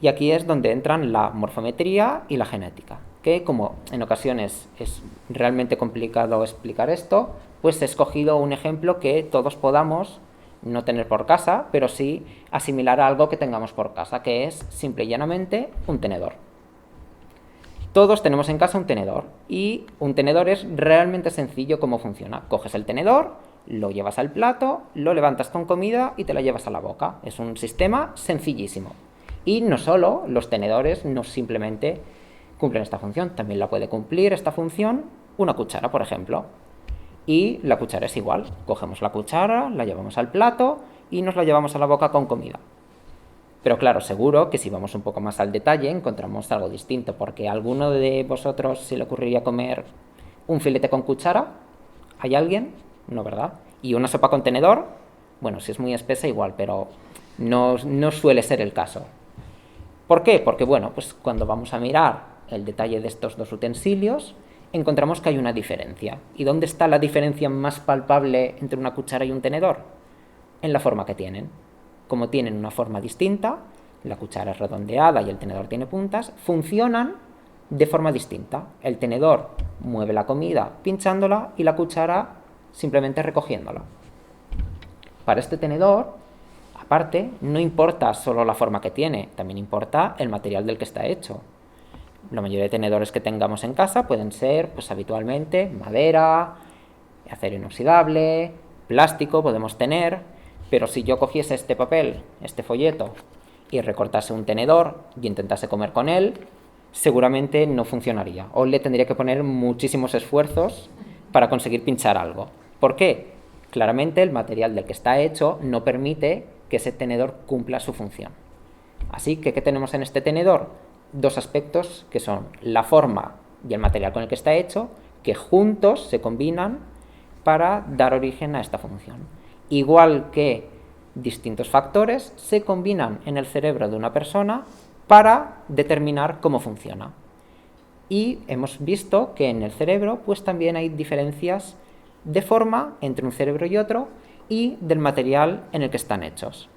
Y aquí es donde entran la morfometría y la genética, que como en ocasiones es realmente complicado explicar esto, pues he escogido un ejemplo que todos podamos no tener por casa, pero sí asimilar a algo que tengamos por casa, que es simple y llanamente un tenedor. Todos tenemos en casa un tenedor y un tenedor es realmente sencillo cómo funciona. Coges el tenedor, lo llevas al plato, lo levantas con comida y te la llevas a la boca. Es un sistema sencillísimo. Y no solo los tenedores no simplemente cumplen esta función, también la puede cumplir esta función una cuchara, por ejemplo. Y la cuchara es igual, cogemos la cuchara, la llevamos al plato y nos la llevamos a la boca con comida. Pero claro, seguro que si vamos un poco más al detalle encontramos algo distinto, porque ¿a alguno de vosotros se le ocurriría comer un filete con cuchara? ¿Hay alguien? No, ¿verdad? ¿Y una sopa con tenedor? Bueno, si es muy espesa igual, pero no suele ser el caso. ¿Por qué? Porque pues cuando vamos a mirar el detalle de estos dos utensilios, encontramos que hay una diferencia. ¿Y dónde está la diferencia más palpable entre una cuchara y un tenedor? En la forma que tienen. Como tienen una forma distinta, la cuchara es redondeada y el tenedor tiene puntas, funcionan de forma distinta. El tenedor mueve la comida pinchándola y la cuchara simplemente recogiéndola. Para este tenedor, aparte, no importa solo la forma que tiene, también importa el material del que está hecho. La mayoría de tenedores que tengamos en casa pueden ser, habitualmente, madera, acero inoxidable, plástico podemos tener, pero si yo cogiese este papel, este folleto, y recortase un tenedor y intentase comer con él, seguramente no funcionaría o le tendría que poner muchísimos esfuerzos para conseguir pinchar algo. ¿Por qué? Claramente el material del que está hecho no permite que ese tenedor cumpla su función. Así que, ¿qué tenemos en este tenedor? Dos aspectos que son la forma y el material con el que está hecho, que juntos se combinan para dar origen a esta función. Igual que distintos factores se combinan en el cerebro de una persona para determinar cómo funciona. Y hemos visto que en el cerebro pues también hay diferencias de forma entre un cerebro y otro y del material en el que están hechos.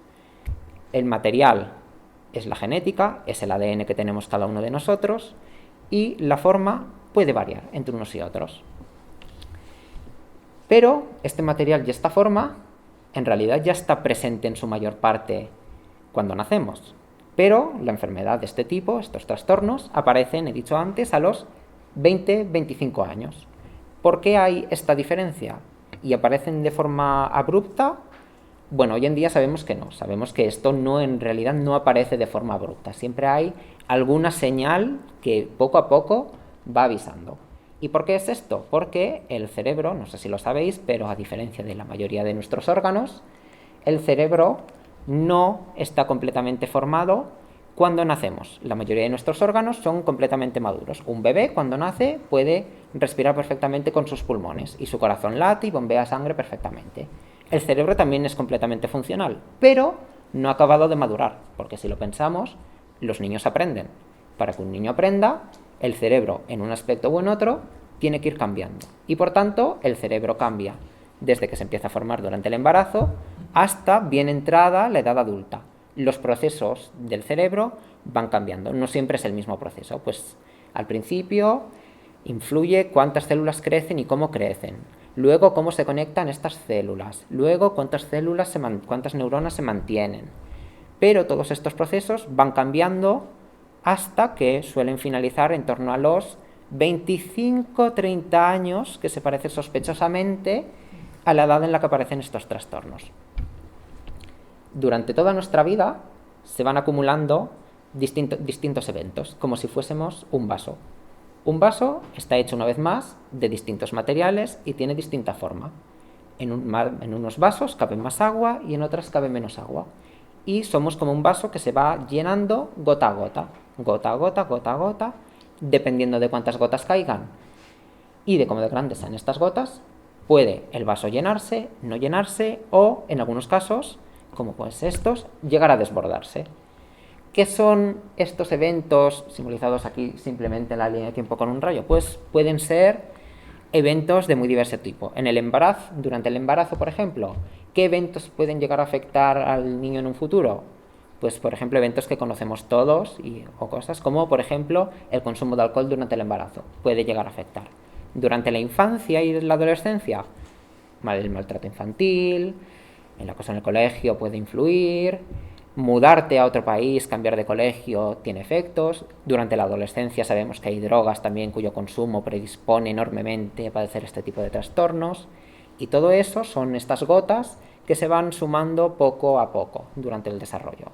El material es la genética, es el ADN que tenemos cada uno de nosotros, y la forma puede variar entre unos y otros. Pero este material y esta forma en realidad ya está presente en su mayor parte cuando nacemos. Pero la enfermedad de este tipo, estos trastornos, aparecen, he dicho antes, a los 20-25 años. ¿Por qué hay esta diferencia? ¿Y aparecen de forma abrupta? Bueno, hoy en día sabemos que no. Sabemos que esto en realidad no aparece de forma abrupta. Siempre hay alguna señal que poco a poco va avisando. ¿Y por qué es esto? Porque el cerebro, no sé si lo sabéis, pero a diferencia de la mayoría de nuestros órganos, el cerebro no está completamente formado cuando nacemos. La mayoría de nuestros órganos son completamente maduros. Un bebé cuando nace puede respirar perfectamente con sus pulmones y su corazón late y bombea sangre perfectamente. El cerebro también es completamente funcional, pero no ha acabado de madurar, porque si lo pensamos, los niños aprenden. Para que un niño aprenda, el cerebro en un aspecto u en otro tiene que ir cambiando. Y por tanto, el cerebro cambia desde que se empieza a formar durante el embarazo hasta bien entrada la edad adulta. Los procesos del cerebro van cambiando, no siempre es el mismo proceso. Pues al principio influye cuántas células crecen y cómo crecen, luego cómo se conectan estas células, luego cuántas neuronas se mantienen. Pero todos estos procesos van cambiando hasta que suelen finalizar en torno a los 25-30 años, que se parece sospechosamente a la edad en la que aparecen estos trastornos. Durante toda nuestra vida se van acumulando distintos eventos, como si fuésemos un vaso. Un vaso está hecho, una vez más, de distintos materiales y tiene distinta forma. En unos vasos cabe más agua y en otras cabe menos agua. Y somos como un vaso que se va llenando gota a gota, gota a gota, gota a gota, dependiendo de cuántas gotas caigan y de cómo de grandes sean estas gotas, puede el vaso llenarse, no llenarse o, en algunos casos, como pues estos, llegar a desbordarse. ¿Qué son estos eventos simbolizados aquí simplemente en la línea de tiempo con un rayo? Pues pueden ser eventos de muy diverso tipo. Durante el embarazo, por ejemplo, ¿qué eventos pueden llegar a afectar al niño en un futuro? Pues, por ejemplo, eventos que conocemos todos o cosas como, por ejemplo, el consumo de alcohol durante el embarazo puede llegar a afectar. Durante la infancia y la adolescencia, el maltrato infantil, el acoso en el colegio puede influir, mudarte a otro país, cambiar de colegio tiene efectos. Durante la adolescencia sabemos que hay drogas también cuyo consumo predispone enormemente a padecer este tipo de trastornos. Y todo eso son estas gotas que se van sumando poco a poco durante el desarrollo.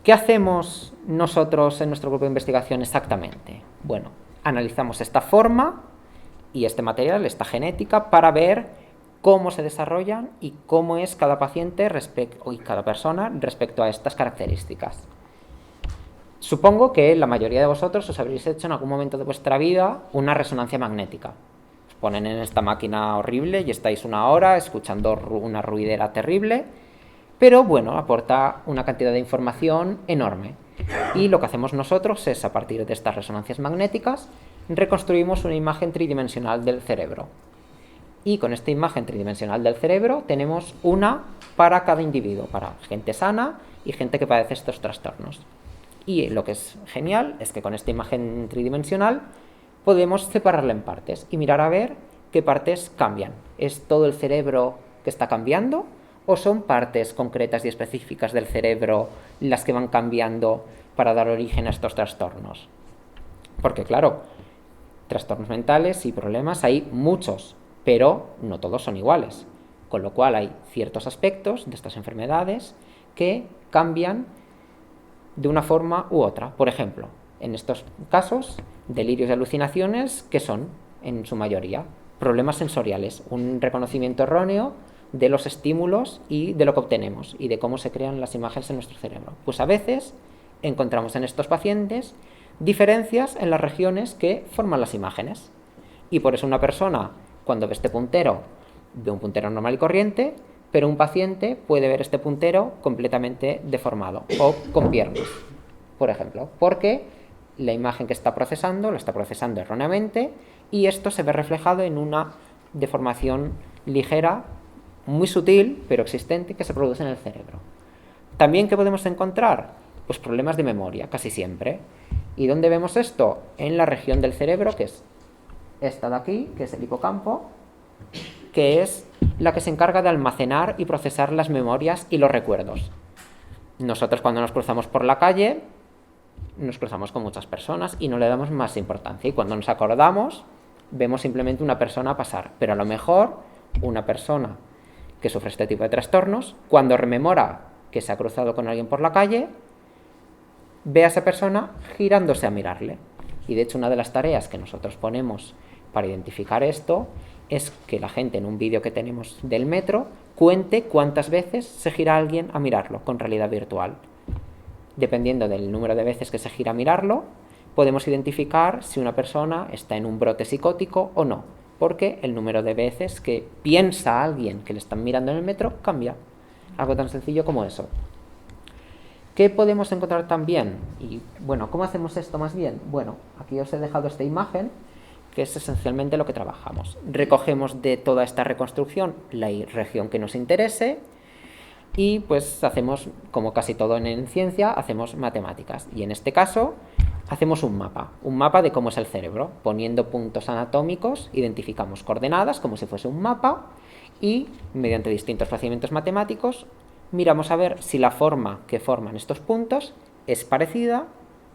¿Qué hacemos nosotros en nuestro grupo de investigación exactamente? Bueno, analizamos esta forma y este material, esta genética, para ver cómo se desarrollan y cómo es cada paciente y cada persona respecto a estas características. Supongo que la mayoría de vosotros os habréis hecho en algún momento de vuestra vida una resonancia magnética. Os ponen en esta máquina horrible y estáis una hora escuchando una ruidera terrible, pero bueno, aporta una cantidad de información enorme. Y lo que hacemos nosotros es, a partir de estas resonancias magnéticas, reconstruimos una imagen tridimensional del cerebro. Y con esta imagen tridimensional del cerebro tenemos una para cada individuo, para gente sana y gente que padece estos trastornos. Y lo que es genial es que con esta imagen tridimensional podemos separarla en partes y mirar a ver qué partes cambian. ¿Es todo el cerebro que está cambiando o son partes concretas y específicas del cerebro las que van cambiando para dar origen a estos trastornos? Porque claro, trastornos mentales y problemas hay muchos, pero no todos son iguales, con lo cual hay ciertos aspectos de estas enfermedades que cambian de una forma u otra. Por ejemplo, en estos casos, delirios y alucinaciones, ¿qué son? En su mayoría, problemas sensoriales, un reconocimiento erróneo de los estímulos y de lo que obtenemos y de cómo se crean las imágenes en nuestro cerebro. Pues a veces encontramos en estos pacientes diferencias en las regiones que forman las imágenes. Y por eso una persona, cuando ve este puntero, ve un puntero normal y corriente, pero un paciente puede ver este puntero completamente deformado o con piernas, por ejemplo, porque la imagen que está procesando, la está procesando erróneamente y esto se ve reflejado en una deformación ligera, muy sutil, pero existente, que se produce en el cerebro. También, ¿qué podemos encontrar? Pues problemas de memoria, casi siempre. ¿Y dónde vemos esto? En la región del cerebro, que es esta de aquí, que es el hipocampo, que es la que se encarga de almacenar y procesar las memorias y los recuerdos. Nosotros cuando nos cruzamos por la calle, nos cruzamos con muchas personas y no le damos más importancia. Y cuando nos acordamos, vemos simplemente una persona pasar. Pero a lo mejor una persona que sufre este tipo de trastornos, cuando rememora que se ha cruzado con alguien por la calle, ve a esa persona girándose a mirarle. Y de hecho una de las tareas que nosotros ponemos para identificar esto es que la gente en un vídeo que tenemos del metro cuente cuántas veces se gira alguien a mirarlo con realidad virtual. Dependiendo del número de veces que se gira a mirarlo, podemos identificar si una persona está en un brote psicótico o no, porque el número de veces que piensa a alguien que le están mirando en el metro cambia. Algo tan sencillo como eso. ¿Qué podemos encontrar también? Y bueno, ¿cómo hacemos esto más bien? Bueno, aquí os he dejado esta imagen, que es esencialmente lo que trabajamos. Recogemos de toda esta reconstrucción la región que nos interese y pues hacemos, como casi todo en ciencia, hacemos matemáticas. Y en este caso hacemos un mapa de cómo es el cerebro. Poniendo puntos anatómicos, identificamos coordenadas como si fuese un mapa y mediante distintos procedimientos matemáticos miramos a ver si la forma que forman estos puntos es parecida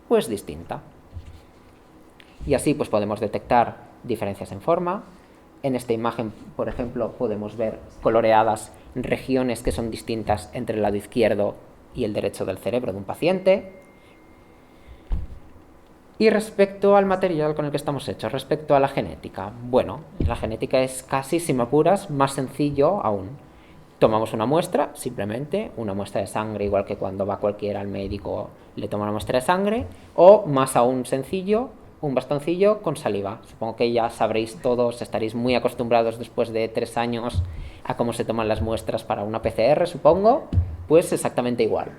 o es distinta. Y así pues podemos detectar diferencias en forma. En esta imagen, por ejemplo, podemos ver coloreadas regiones que son distintas entre el lado izquierdo y el derecho del cerebro de un paciente. Y respecto al material con el que estamos hechos, respecto a la genética, bueno, la genética es casi, si me apuras, más sencillo aún. Tomamos una muestra, simplemente una muestra de sangre, igual que cuando va cualquiera al médico le toma una muestra de sangre, o más aún sencillo, un bastoncillo con saliva. Supongo que ya sabréis todos, estaréis muy acostumbrados después de 3 años a cómo se toman las muestras para una PCR, supongo, pues exactamente igual.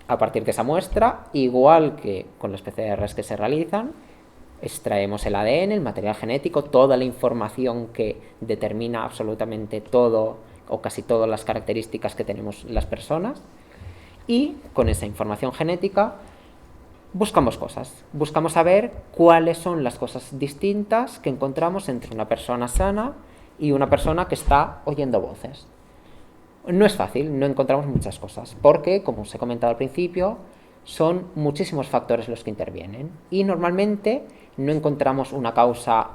A partir de esa muestra, igual que con las PCRs que se realizan, extraemos el ADN, el material genético, toda la información que determina absolutamente todo o casi todas las características que tenemos las personas, y con esa información genética buscamos cosas, buscamos saber cuáles son las cosas distintas que encontramos entre una persona sana y una persona que está oyendo voces. No es fácil, no encontramos muchas cosas, porque, como os he comentado al principio, son muchísimos factores los que intervienen y normalmente no encontramos una causa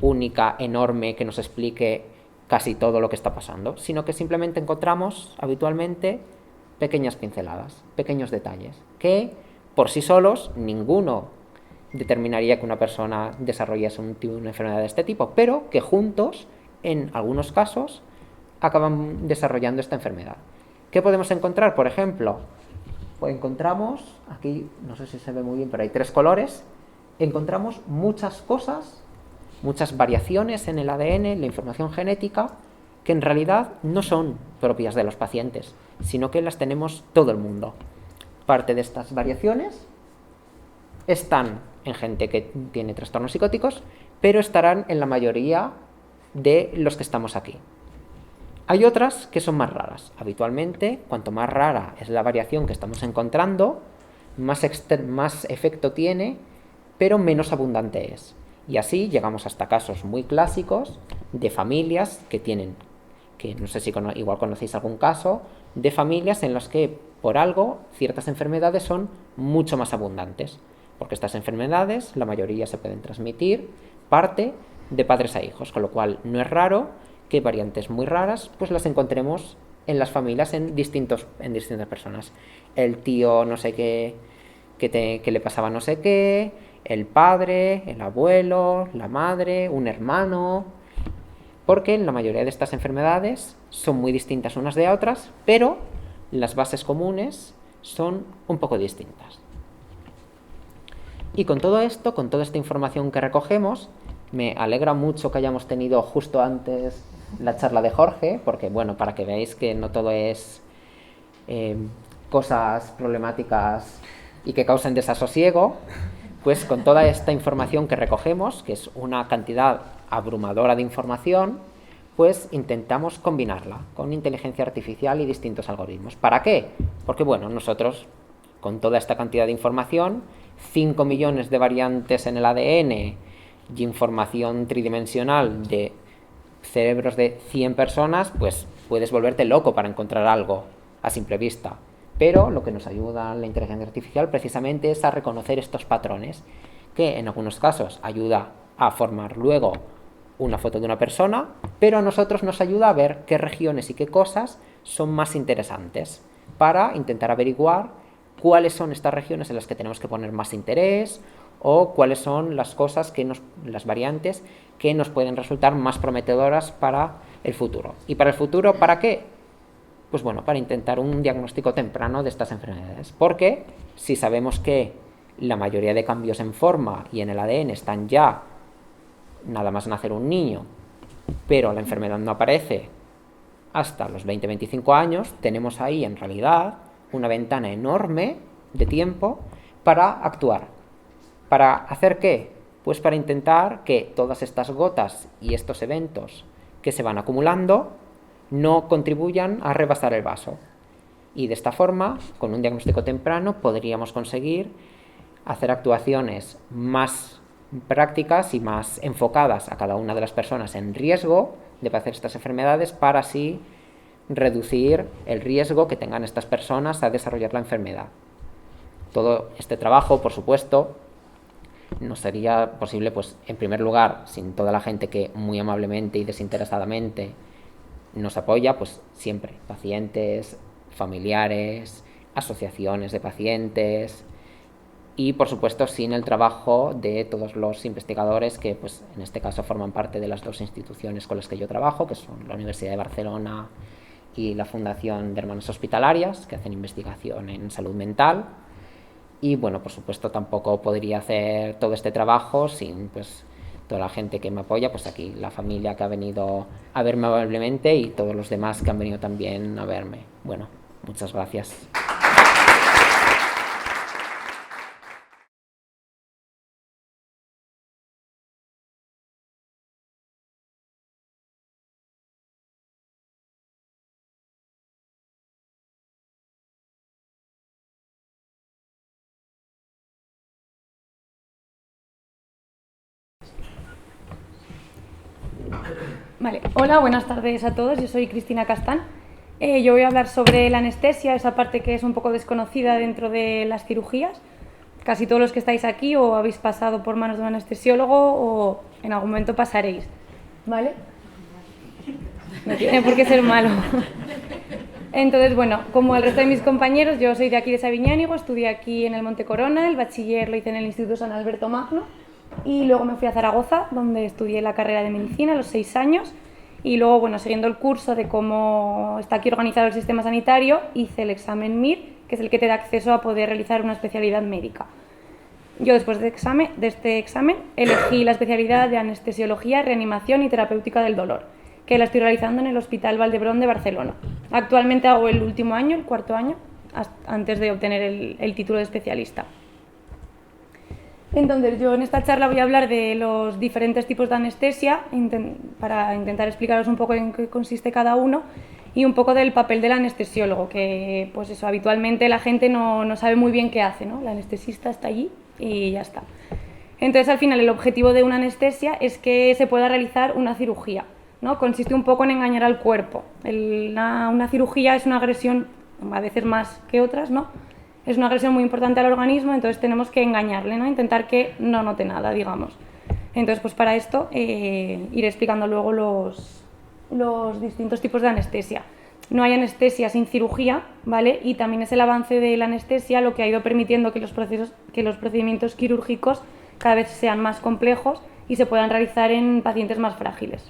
única, enorme, que nos explique casi todo lo que está pasando, sino que simplemente encontramos habitualmente pequeñas pinceladas, pequeños detalles, que por sí solos ninguno determinaría que una persona desarrollase una enfermedad de este tipo, pero que juntos, en algunos casos, acaban desarrollando esta enfermedad. ¿Qué podemos encontrar? Por ejemplo, pues encontramos, aquí no sé si se ve muy bien, pero hay 3 colores, encontramos muchas cosas, muchas variaciones en el ADN, la información genética, que en realidad no son propias de los pacientes, sino que las tenemos todo el mundo. Parte de estas variaciones están en gente que tiene trastornos psicóticos, pero estarán en la mayoría de los que estamos aquí. Hay otras que son más raras. Habitualmente, cuanto más rara es la variación que estamos encontrando, más efecto tiene, pero menos abundante es. Y así llegamos hasta casos muy clásicos de familias que tienen, que no sé si igual conocéis algún caso, de familias en las que por algo ciertas enfermedades son mucho más abundantes, porque estas enfermedades, la mayoría se pueden transmitir, parte de padres a hijos, con lo cual no es raro que variantes muy raras pues las encontremos en las familias en distintas personas. El tío no sé qué, que le pasaba no sé qué, el padre, el abuelo, la madre, un hermano, porque la mayoría de estas enfermedades son muy distintas unas de otras, pero las bases comunes son un poco distintas. Y con todo esto, con toda esta información que recogemos, me alegra mucho que hayamos tenido justo antes la charla de Jorge, porque bueno, para que veáis que no todo es cosas problemáticas y que causen desasosiego, pues con toda esta información que recogemos, que es una cantidad abrumadora de información, pues intentamos combinarla con inteligencia artificial y distintos algoritmos. ¿Para qué? Porque bueno, nosotros con toda esta cantidad de información, 5 millones de variantes en el ADN y información tridimensional de cerebros de 100 personas, pues puedes volverte loco para encontrar algo a simple vista. Pero lo que nos ayuda la inteligencia artificial precisamente es a reconocer estos patrones, que en algunos casos ayuda a formar luego una foto de una persona, pero a nosotros nos ayuda a ver qué regiones y qué cosas son más interesantes para intentar averiguar cuáles son estas regiones en las que tenemos que poner más interés o cuáles son las cosas las variantes que nos pueden resultar más prometedoras para el futuro. ¿Y para el futuro para qué? Pues bueno, para intentar un diagnóstico temprano de estas enfermedades. Porque si sabemos que la mayoría de cambios en forma y en el ADN están ya nada más nacer un niño, pero la enfermedad no aparece hasta los 20-25 años, tenemos ahí en realidad una ventana enorme de tiempo para actuar. ¿Para hacer qué? Pues para intentar que todas estas gotas y estos eventos que se van acumulando no contribuyan a rebasar el vaso. Y de esta forma, con un diagnóstico temprano, podríamos conseguir hacer actuaciones más prácticas y más enfocadas a cada una de las personas en riesgo de padecer estas enfermedades para así reducir el riesgo que tengan estas personas a desarrollar la enfermedad. Todo este trabajo, por supuesto, no sería posible, pues, en primer lugar, sin toda la gente que muy amablemente y desinteresadamente nos apoya, pues siempre, pacientes, familiares, asociaciones de pacientes y, por supuesto, sin el trabajo de todos los investigadores que, pues, en este caso forman parte de las dos instituciones con las que yo trabajo, que son la Universidad de Barcelona y la Fundación de Hermanas Hospitalarias, que hacen investigación en salud mental. Y bueno, por supuesto, tampoco podría hacer todo este trabajo sin, pues, toda la gente que me apoya, pues aquí la familia que ha venido a verme amablemente y todos los demás que han venido también a verme. Bueno, muchas gracias. Vale. Hola, buenas tardes a todos. Yo soy Cristina Castán. Yo voy a hablar sobre la anestesia, esa parte que es un poco desconocida dentro de las cirugías. Casi todos los que estáis aquí o habéis pasado por manos de un anestesiólogo o en algún momento pasaréis. ¿Vale? No tiene por qué ser malo. Entonces, bueno, como el resto de mis compañeros, yo soy de aquí de Sabiñánigo, estudié aquí en el Monte Corona, el bachiller lo hice en el Instituto San Alberto Magno y luego me fui a Zaragoza, donde estudié la carrera de medicina a los 6 años y luego, bueno, siguiendo el curso de cómo está aquí organizado el sistema sanitario, hice el examen MIR, que es el que te da acceso a poder realizar una especialidad médica. Yo después de este examen elegí la especialidad de anestesiología, reanimación y terapéutica del dolor, que la estoy realizando en el Hospital Valdebrón de Barcelona. Actualmente hago el último año, el cuarto año, antes de obtener el título de especialista. Entonces, yo en esta charla voy a hablar de los diferentes tipos de anestesia para intentar explicaros un poco en qué consiste cada uno y un poco del papel del anestesiólogo, que pues eso, habitualmente la gente no sabe muy bien qué hace, ¿no? El anestesista está allí y ya está. Entonces, al final, el objetivo de una anestesia es que se pueda realizar una cirugía, ¿no? Consiste un poco en engañar al cuerpo. Una cirugía es una agresión, a veces más que otras, ¿no? Es una agresión muy importante al organismo, entonces tenemos que engañarle, ¿no? Intentar que no note nada, digamos. Entonces, pues para esto iré explicando luego los distintos tipos de anestesia. no hay anestesia sin cirugía, ¿vale? Y también es el avance de la anestesia lo que ha ido permitiendo que los procedimientos quirúrgicos cada vez sean más complejos y se puedan realizar en pacientes más frágiles.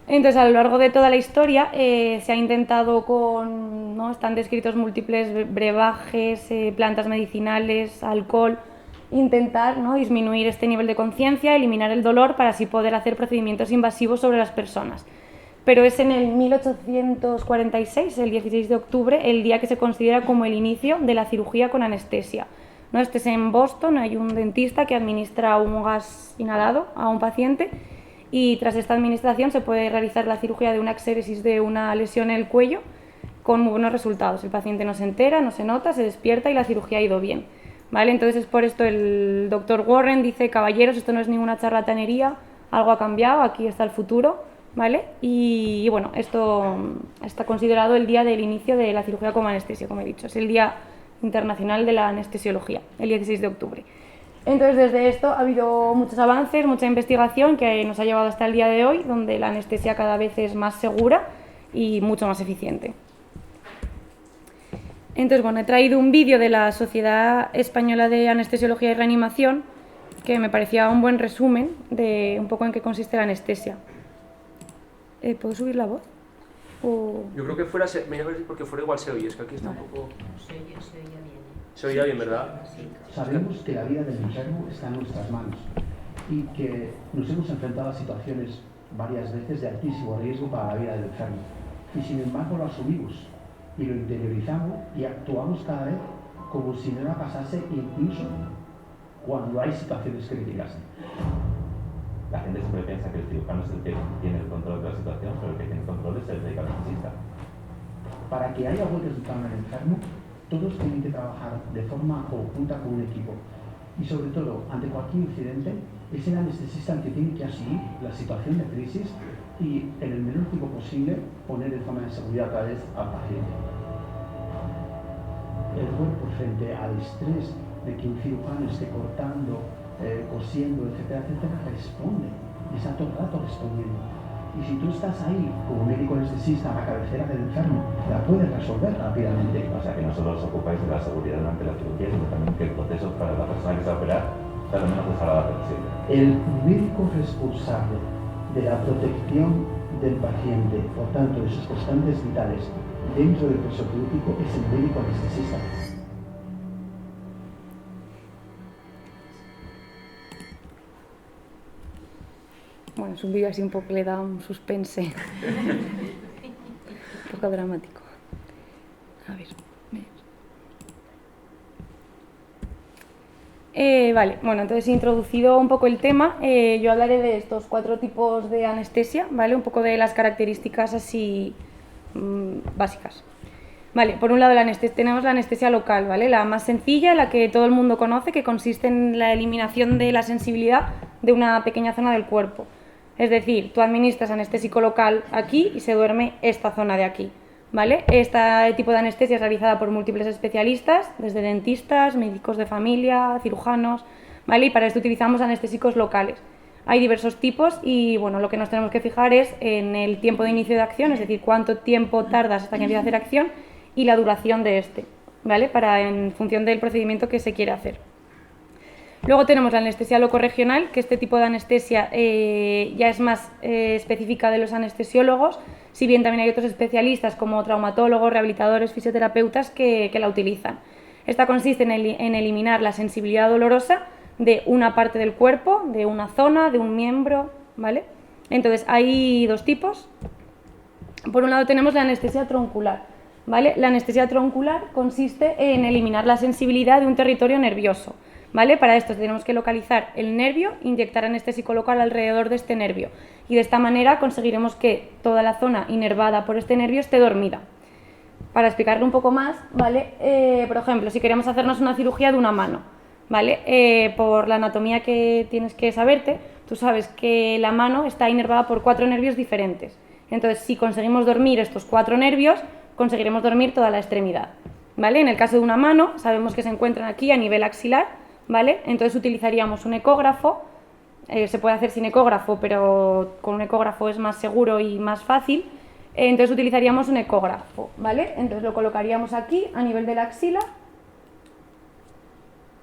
Entonces, a lo largo de toda la historia se ha intentado ¿no? Están descritos múltiples brebajes, plantas medicinales, alcohol, intentar, ¿no? disminuir este nivel de conciencia, eliminar el dolor para así poder hacer procedimientos invasivos sobre las personas. Pero es en el 1846, el 16 de octubre, el día que se considera como el inicio de la cirugía con anestesia, ¿no? Este es en Boston, hay un dentista que administra un gas inhalado a un paciente y tras esta administración se puede realizar la cirugía de una exéresis de una lesión en el cuello con muy buenos resultados. El paciente no se entera, no se nota, se despierta y la cirugía ha ido bien, ¿vale? Entonces es por esto el doctor Warren dice: caballeros, esto no es ninguna charlatanería, algo ha cambiado, aquí está el futuro, ¿vale? Y bueno, esto está considerado el día del inicio de la cirugía con anestesia, como he dicho, es el Día Internacional de la Anestesiología, el 16 de octubre. Entonces, desde esto ha habido muchos avances, mucha investigación que nos ha llevado hasta el día de hoy, donde la anestesia cada vez es más segura y mucho más eficiente. Entonces, bueno, he traído un vídeo de la Sociedad Española de Anestesiología y Reanimación que me parecía un buen resumen de un poco en qué consiste la anestesia. ¿Puedo subir la voz? Yo creo que fuera, me iba a decir porque fuera igual se oye, es que aquí está un poco... Se oía bien, ¿verdad? Sabemos que la vida del enfermo está en nuestras manos y que nos hemos enfrentado a situaciones varias veces de altísimo riesgo para la vida del enfermo. Y sin embargo lo asumimos y lo interiorizamos y actuamos cada vez como si nada pasase, incluso cuando hay situaciones críticas. La gente siempre piensa que el cirujano es el que tiene el control de la situación, pero el que tiene el control es el médico anestesista. Para que haya buen resultado en el enfermo, todos tienen que trabajar de forma conjunta con un equipo. Y sobre todo, ante cualquier incidente, es el anestesista el que tiene que asumir la situación de crisis y, en el menor tiempo posible, poner en zona de seguridad otra vez al paciente. El cuerpo, frente al estrés de que un cirujano esté cortando, cosiendo, etcétera, etcétera, responde. Y está todo el rato respondiendo. Y si tú estás ahí como médico anestesista a la cabecera del enfermo, la puedes resolver rápidamente. O sea, que no solo os ocupáis de la seguridad durante la cirugía, sino también que el proceso para la persona que se va a operar sea lo menos desagradable posible. El médico responsable de la protección del paciente, por tanto, de sus constantes vitales dentro del proceso quirúrgico, es el médico anestesista. Bueno, es un vídeo así un poco que le da un suspense, un poco dramático. A ver. Vale, bueno, entonces introducido un poco el tema, yo hablaré de estos 4 tipos de anestesia, ¿vale? Un poco de las características así básicas. Vale, por un lado tenemos la anestesia local, ¿vale? La más sencilla, la que todo el mundo conoce, que consiste en la eliminación de la sensibilidad de una pequeña zona del cuerpo. Es decir, tú administras anestésico local aquí y se duerme esta zona de aquí, ¿vale? Este tipo de anestesia es realizada por múltiples especialistas, desde dentistas, médicos de familia, cirujanos, ¿vale? Y para esto utilizamos anestésicos locales. Hay diversos tipos y, bueno, lo que nos tenemos que fijar es en el tiempo de inicio de acción, es decir, cuánto tiempo tardas hasta que empiece a hacer acción y la duración de este, ¿vale? En función del procedimiento que se quiere hacer. Luego tenemos la anestesia locorregional, que este tipo de anestesia ya es más específica de los anestesiólogos, si bien también hay otros especialistas como traumatólogos, rehabilitadores, fisioterapeutas que la utilizan. Esta consiste en eliminar la sensibilidad dolorosa de una parte del cuerpo, de una zona, de un miembro, ¿vale? Entonces hay 2 tipos. Por un lado tenemos la anestesia troncular, ¿vale? La anestesia troncular consiste en eliminar la sensibilidad de un territorio nervioso, ¿vale? Para esto tenemos que localizar el nervio, inyectar anestésico local alrededor de este nervio y de esta manera conseguiremos que toda la zona inervada por este nervio esté dormida. Para explicarlo un poco más, ¿vale? Por ejemplo, si queremos hacernos una cirugía de una mano, ¿vale? Por la anatomía que tienes que saberte, tú sabes que la mano está inervada por 4 nervios diferentes. Entonces, si conseguimos dormir estos 4 nervios, conseguiremos dormir toda la extremidad, ¿vale? En el caso de una mano, sabemos que se encuentran aquí a nivel axilar, ¿vale? Entonces utilizaríamos un ecógrafo, se puede hacer sin ecógrafo, pero con un ecógrafo es más seguro y más fácil, Entonces utilizaríamos un ecógrafo, ¿vale? Entonces lo colocaríamos aquí a nivel de la axila,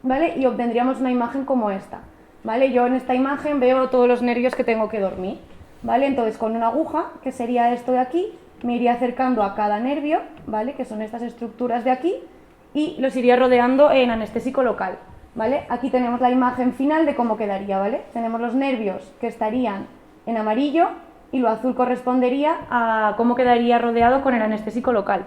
¿vale? Y obtendríamos una imagen como esta, ¿vale? Yo en esta imagen veo todos los nervios que tengo que dormir, ¿vale? Entonces con una aguja, que sería esto de aquí, me iría acercando a cada nervio, ¿vale? Que son estas estructuras de aquí, y los iría rodeando en anestésico local, ¿vale? Aquí tenemos la imagen final de cómo quedaría, ¿vale? Tenemos los nervios que estarían en amarillo y lo azul correspondería a cómo quedaría rodeado con el anestésico local.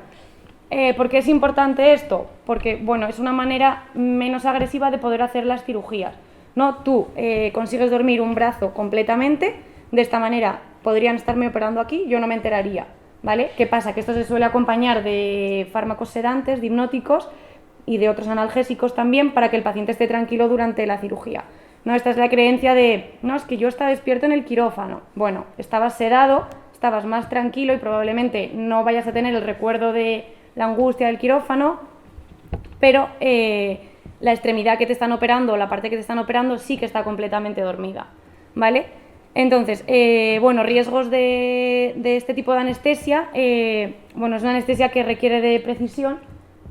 ¿Por qué es importante esto? Porque, bueno, es una manera menos agresiva de poder hacer las cirugías, ¿no? Tú consigues dormir un brazo completamente, de esta manera podrían estarme operando aquí, yo no me enteraría, ¿vale? ¿Qué pasa? Que esto se suele acompañar de fármacos sedantes, de hipnóticos y de otros analgésicos también para que el paciente esté tranquilo durante la cirugía. No, esta es la creencia de, no, es que yo estaba despierto en el quirófano. Bueno, estabas sedado, estabas más tranquilo y probablemente no vayas a tener el recuerdo de la angustia del quirófano, pero la extremidad que te están operando, la parte que te están operando sí que está completamente dormida, ¿vale? Entonces, bueno, riesgos de este tipo de anestesia, bueno, es una anestesia que requiere de precisión,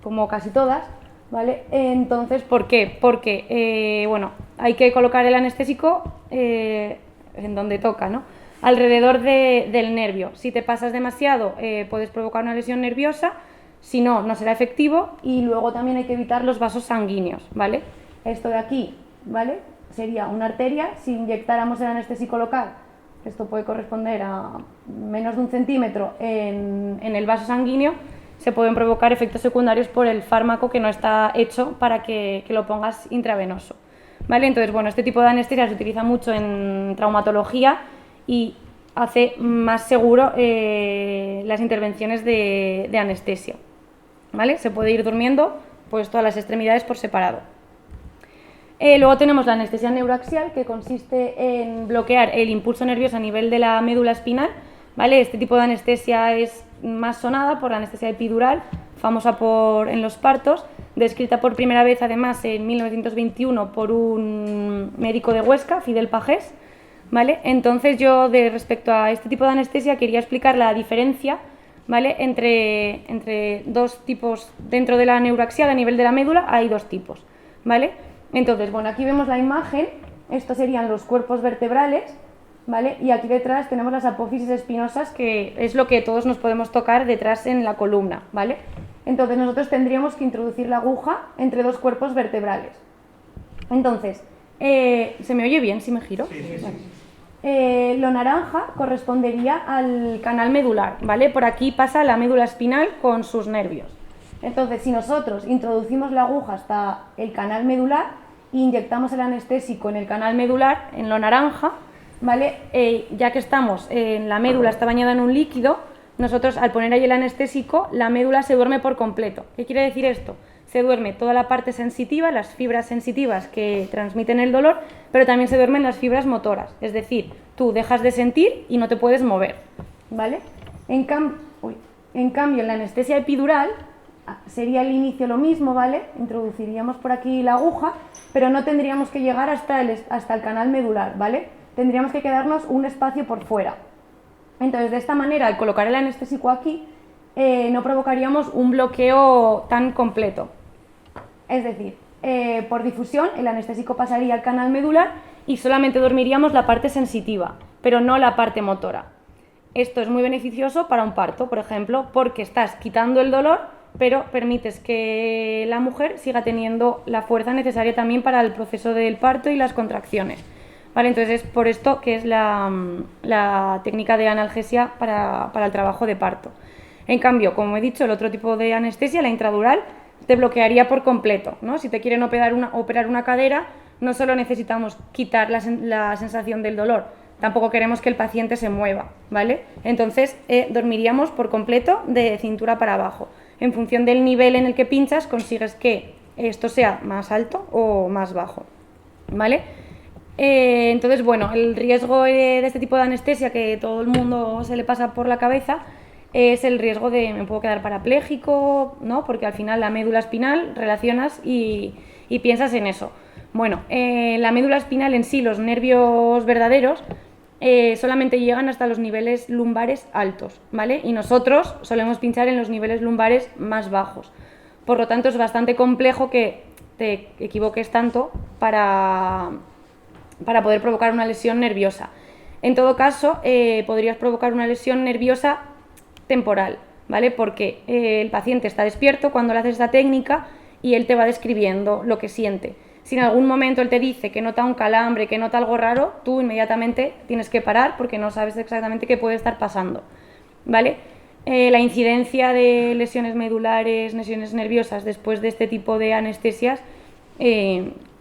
como casi todas, ¿vale? Entonces, ¿por qué? Porque, bueno, hay que colocar el anestésico en donde toca, ¿no? Alrededor del nervio. Si te pasas demasiado, puedes provocar una lesión nerviosa, si no, no será efectivo, y luego también hay que evitar los vasos sanguíneos, ¿vale? Esto de aquí, ¿vale? Sería una arteria. Si inyectáramos el anestésico local, esto puede corresponder a menos de 1 centímetro en el vaso sanguíneo, se pueden provocar efectos secundarios por el fármaco que no está hecho para que lo pongas intravenoso, ¿vale? Entonces, bueno, este tipo de anestesia se utiliza mucho en traumatología y hace más seguro las intervenciones de anestesia, ¿vale? Se puede ir durmiendo pues todas las extremidades por separado. Luego tenemos la anestesia neuroaxial, que consiste en bloquear el impulso nervioso a nivel de la médula espinal, ¿vale? Este tipo de anestesia es más sonada por la anestesia epidural, famosa en los partos, descrita por primera vez además en 1921 por un médico de Huesca, Fidel Pagés, ¿vale? Entonces yo respecto a este tipo de anestesia quería explicar la diferencia, ¿vale? Entre dos tipos dentro de la neuroaxial. A nivel de la médula hay dos tipos, ¿vale? Entonces, bueno, aquí vemos la imagen, estos serían los cuerpos vertebrales, ¿vale? Y aquí detrás tenemos las apófisis espinosas, que es lo que todos nos podemos tocar detrás en la columna, ¿vale? Entonces nosotros tendríamos que introducir la aguja entre dos cuerpos vertebrales. Entonces, ¿se me oye bien si me giro? Sí, sí, sí. Lo naranja correspondería al canal medular, ¿vale? Por aquí pasa la médula espinal con sus nervios. Entonces, si nosotros introducimos la aguja hasta el canal medular e inyectamos el anestésico en el canal medular, en lo naranja, ¿vale? Ya que estamos en la médula, está bañada en un líquido, nosotros al poner ahí el anestésico, la médula se duerme por completo. ¿Qué quiere decir esto? Se duerme toda la parte sensitiva, las fibras sensitivas que transmiten el dolor, pero también se duermen las fibras motoras, es decir, tú dejas de sentir y no te puedes mover, ¿vale? En cambio, en la anestesia epidural sería al inicio lo mismo, ¿vale? Introduciríamos por aquí la aguja, pero no tendríamos que llegar hasta el canal medular, ¿vale? Tendríamos que quedarnos un espacio por fuera. Entonces, de esta manera, al colocar el anestésico aquí, no provocaríamos un bloqueo tan completo. Es decir, por difusión, el anestésico pasaría al canal medular y solamente dormiríamos la parte sensitiva, pero no la parte motora. Esto es muy beneficioso para un parto, por ejemplo, porque estás quitando el dolor, pero permites que la mujer siga teniendo la fuerza necesaria también para el proceso del parto y las contracciones. Vale, entonces es por esto que es la técnica de analgesia para el trabajo de parto. En cambio, como he dicho, el otro tipo de anestesia, la intradural, te bloquearía por completo, ¿no? Si te quieren operar una cadera, no solo necesitamos quitar la sensación del dolor, tampoco queremos que el paciente se mueva, ¿vale? Entonces dormiríamos por completo de cintura para abajo. En función del nivel en el que pinchas, consigues que esto sea más alto o más bajo, ¿vale? Entonces, bueno, el riesgo de este tipo de anestesia que todo el mundo se le pasa por la cabeza es el riesgo de me puedo quedar parapléjico, ¿no? Porque al final la médula espinal relacionas y piensas en eso. Bueno, la médula espinal en sí, los nervios verdaderos, solamente llegan hasta los niveles lumbares altos, ¿vale? Y nosotros solemos pinchar en los niveles lumbares más bajos. Por lo tanto, es bastante complejo que te equivoques tanto para poder provocar una lesión nerviosa. En todo caso, podrías provocar una lesión nerviosa temporal, ¿vale? Porque el paciente está despierto cuando le haces esta técnica y él te va describiendo lo que siente. Si en algún momento él te dice que nota un calambre, que nota algo raro, tú inmediatamente tienes que parar porque no sabes exactamente qué puede estar pasando, ¿vale? La incidencia de lesiones medulares, lesiones nerviosas después de este tipo de anestesias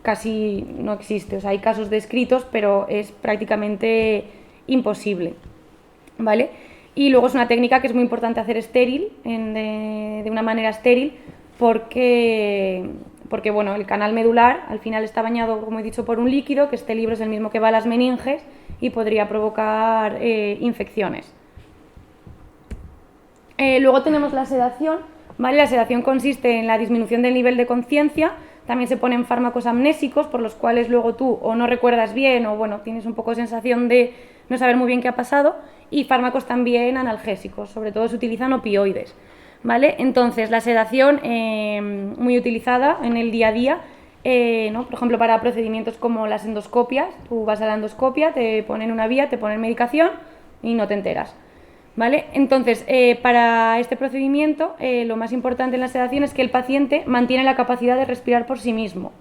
casi no existe. O sea, hay casos descritos, pero es prácticamente imposible, ¿vale? Y luego es una técnica que es muy importante hacer estéril, de una manera estéril, porque bueno, el canal medular al final está bañado, como he dicho, por un líquido, que este libro es el mismo que va a las meninges y podría provocar infecciones. Luego tenemos la sedación, ¿vale? La sedación consiste en la disminución del nivel de conciencia. También se ponen fármacos amnésicos por los cuales luego tú o no recuerdas bien o bueno, tienes un poco de sensación de no saber muy bien qué ha pasado, y fármacos también analgésicos, sobre todo se utilizan opioides, ¿vale? Entonces la sedación muy utilizada en el día a día, ¿no? Por ejemplo para procedimientos como las endoscopias, tú vas a la endoscopia, te ponen una vía, te ponen medicación y no te enteras, ¿vale? Entonces para este procedimiento lo más importante en la sedación es que el paciente mantiene la capacidad de respirar por sí mismo.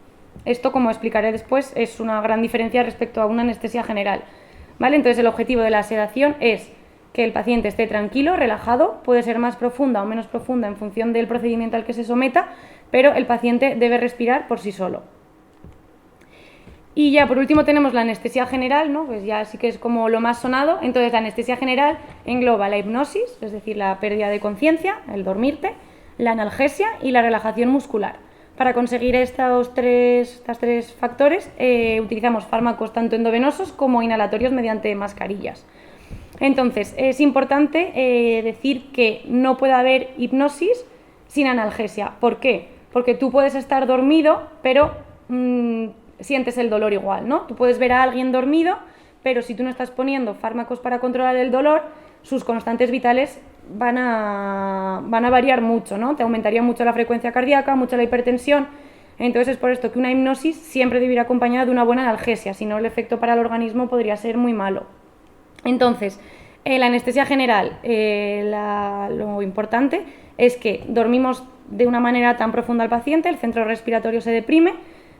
Esto, como explicaré después, es una gran diferencia respecto a una anestesia general, ¿vale? Entonces el objetivo de la sedación es que el paciente esté tranquilo, relajado, puede ser más profunda o menos profunda en función del procedimiento al que se someta, pero el paciente debe respirar por sí solo. Y ya por último tenemos la anestesia general, ¿no? Pues ya sí que es como lo más sonado. Entonces la anestesia general engloba la hipnosis, es decir, la pérdida de conciencia, el dormirte, la analgesia y la relajación muscular. Para conseguir estos tres factores utilizamos fármacos tanto endovenosos como inhalatorios mediante mascarillas. Entonces es importante decir que no puede haber hipnosis sin analgesia. ¿Por qué? Porque tú puedes estar dormido, pero sientes el dolor igual, ¿no? Tú puedes ver a alguien dormido, pero si tú no estás poniendo fármacos para controlar el dolor, sus constantes vitales van a variar mucho, ¿no? Te aumentaría mucho la frecuencia cardíaca, mucho la hipertensión. Entonces es por esto que una hipnosis siempre debe ir acompañada de una buena analgesia, si no el efecto para el organismo podría ser muy malo. Entonces, la anestesia general, lo importante es que dormimos de una manera tan profunda al paciente, el centro respiratorio se deprime,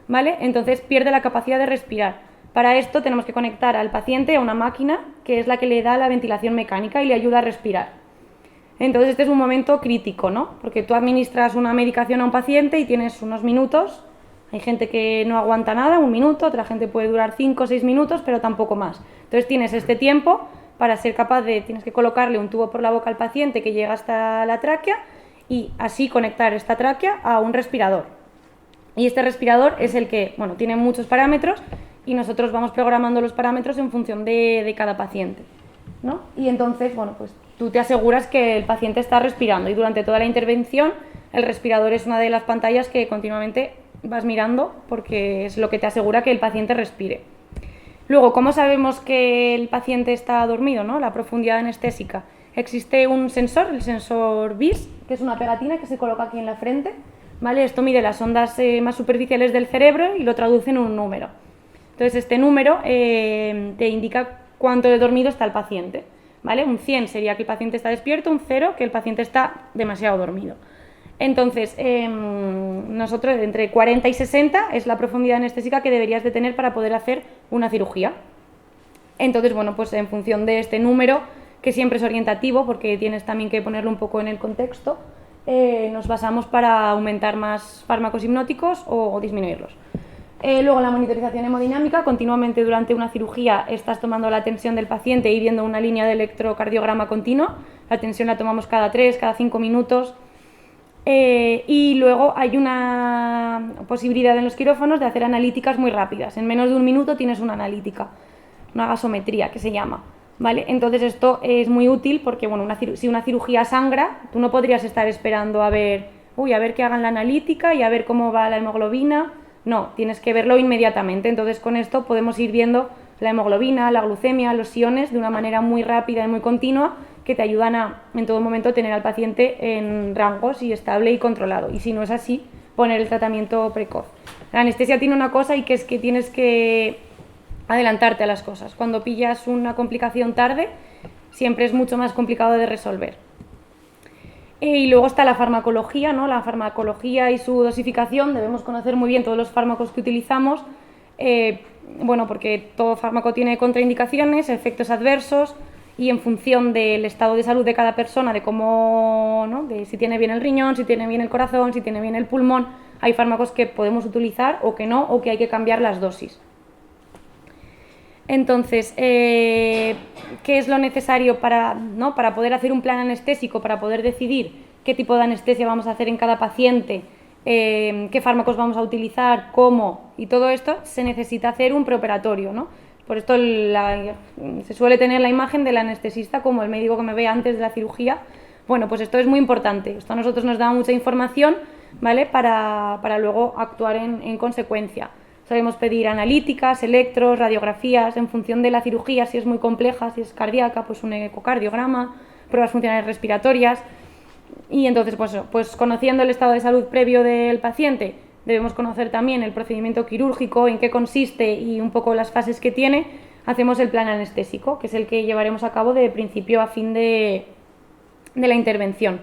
¿vale? Entonces pierde la capacidad de respirar. Para esto tenemos que conectar al paciente a una máquina que es la que le da la ventilación mecánica y le ayuda a respirar. Entonces este es un momento crítico, ¿no? Porque tú administras una medicación a un paciente y tienes unos minutos. Hay gente que no aguanta nada, 1 minuto, otra gente puede durar 5 o 6 minutos, pero tampoco más. Entonces tienes este tiempo para ser capaz tienes que colocarle un tubo por la boca al paciente que llega hasta la tráquea y así conectar esta tráquea a un respirador. Y este respirador es el que, bueno, tiene muchos parámetros y nosotros vamos programando los parámetros en función de cada paciente, ¿no? Y entonces, bueno, pues tú te aseguras que el paciente está respirando y durante toda la intervención el respirador es una de las pantallas que continuamente vas mirando porque es lo que te asegura que el paciente respire. Luego, ¿cómo sabemos que el paciente está dormido, ¿no? La profundidad anestésica. Existe un sensor, el sensor BIS, que es una pegatina que se coloca aquí en la frente, ¿vale? Esto mide las ondas más superficiales del cerebro y lo traduce en un número. Entonces este número te indica cuánto de dormido está el paciente, ¿vale? Un 100 sería que el paciente está despierto, un 0 que el paciente está demasiado dormido. Entonces, nosotros entre 40 y 60 es la profundidad anestésica que deberías de tener para poder hacer una cirugía. Entonces, bueno, pues en función de este número, que siempre es orientativo porque tienes también que ponerlo un poco en el contexto, nos basamos para aumentar más fármacos hipnóticos o disminuirlos. Luego la monitorización hemodinámica, continuamente durante una cirugía estás tomando la tensión del paciente y viendo una línea de electrocardiograma continuo. La tensión la tomamos cada 3, cada 5 minutos. Y luego hay una posibilidad en los quirófanos de hacer analíticas muy rápidas. En menos de 1 minuto tienes una analítica, una gasometría que se llama, ¿vale? Entonces esto es muy útil porque bueno, si una cirugía sangra, tú no podrías estar esperando a ver que hagan la analítica y a ver cómo va la hemoglobina. No, tienes que verlo inmediatamente. Entonces con esto podemos ir viendo la hemoglobina, la glucemia, los iones de una manera muy rápida y muy continua que te ayudan a en todo momento tener al paciente en rangos y estable y controlado. Y si no es así, poner el tratamiento precoz. La anestesia tiene una cosa y que es que tienes que adelantarte a las cosas. Cuando pillas una complicación tarde, siempre es mucho más complicado de resolver. Y luego está la farmacología, ¿no? La farmacología y su dosificación. Debemos conocer muy bien todos los fármacos que utilizamos, bueno, porque todo fármaco tiene contraindicaciones, efectos adversos, y en función del estado de salud de cada persona, de cómo, ¿no? De si tiene bien el riñón, si tiene bien el corazón, si tiene bien el pulmón, hay fármacos que podemos utilizar o que no, o que hay que cambiar las dosis. Entonces, ¿qué es lo necesario para poder hacer un plan anestésico, para poder decidir qué tipo de anestesia vamos a hacer en cada paciente, qué fármacos vamos a utilizar, cómo, y todo esto? Se necesita hacer un preoperatorio, ¿no? Por esto se suele tener la imagen del anestesista como el médico que me ve antes de la cirugía. Bueno, pues esto es muy importante. Esto a nosotros nos da mucha información, ¿vale? Para luego actuar en consecuencia. Solemos pedir analíticas, electros, radiografías, en función de la cirugía, si es muy compleja, si es cardíaca, pues un ecocardiograma, pruebas funcionales respiratorias. Y entonces, pues conociendo el estado de salud previo del paciente, debemos conocer también el procedimiento quirúrgico, en qué consiste y un poco las fases que tiene. Hacemos el plan anestésico, que es el que llevaremos a cabo de principio a fin de la intervención.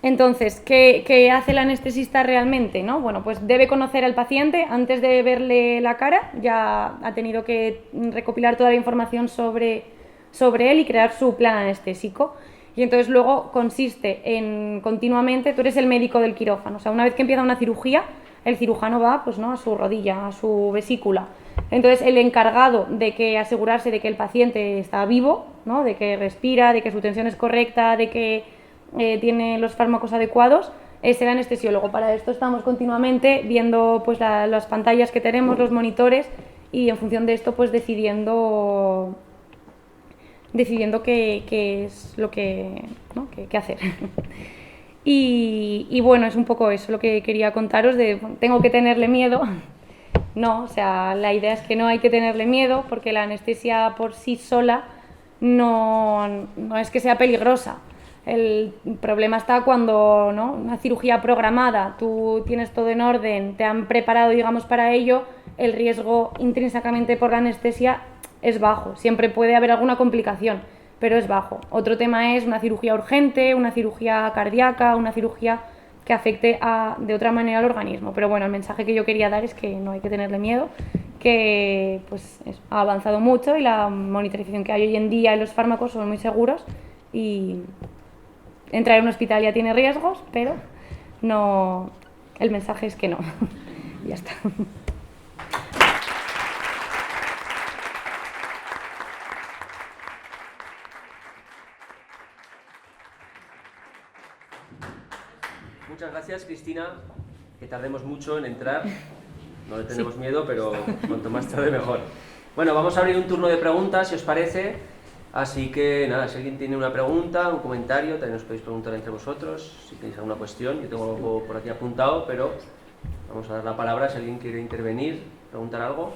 Entonces, ¿qué hace el anestesista realmente, ¿no? Bueno, pues debe conocer al paciente antes de verle la cara, ya ha tenido que recopilar toda la información sobre él y crear su plan anestésico. Y entonces luego consiste en continuamente, tú eres el médico del quirófano, o sea, una vez que empieza una cirugía, el cirujano va, pues, ¿no?, a su rodilla, a su vesícula. Entonces el encargado de asegurarse de que el paciente está vivo, ¿no?, de que respira, de que su tensión es correcta, de que tiene los fármacos adecuados, es el anestesiólogo. Para esto estamos continuamente viendo, pues, las pantallas que tenemos, los monitores, y en función de esto, pues, decidiendo qué es lo que, ¿no?, qué hacer. Y bueno, es un poco eso lo que quería contaros. ¿Tengo que tenerle miedo? No, o sea, la idea es que no hay que tenerle miedo, porque la anestesia por sí sola no es que sea peligrosa. El problema está cuando, ¿no?, una cirugía programada, tú tienes todo en orden, te han preparado, digamos, para ello, el riesgo intrínsecamente por la anestesia es bajo. Siempre puede haber alguna complicación, pero es bajo. Otro tema es una cirugía urgente, una cirugía cardíaca, una cirugía que afecte de otra manera al organismo. Pero bueno, el mensaje que yo quería dar es que no hay que tenerle miedo, que pues ha avanzado mucho y la monitorización que hay hoy en día en los fármacos son muy seguros, y entrar en un hospital ya tiene riesgos, pero no, el mensaje es que no. Ya está. Muchas gracias, Cristina. Que tardemos mucho en entrar. No le tenemos miedo, pero cuanto más tarde mejor. Bueno, vamos a abrir un turno de preguntas, si os parece. Así que nada, si alguien tiene una pregunta, un comentario, también os podéis preguntar entre vosotros. Si tenéis alguna cuestión, yo tengo algo por aquí apuntado, pero vamos a dar la palabra si alguien quiere intervenir, preguntar algo.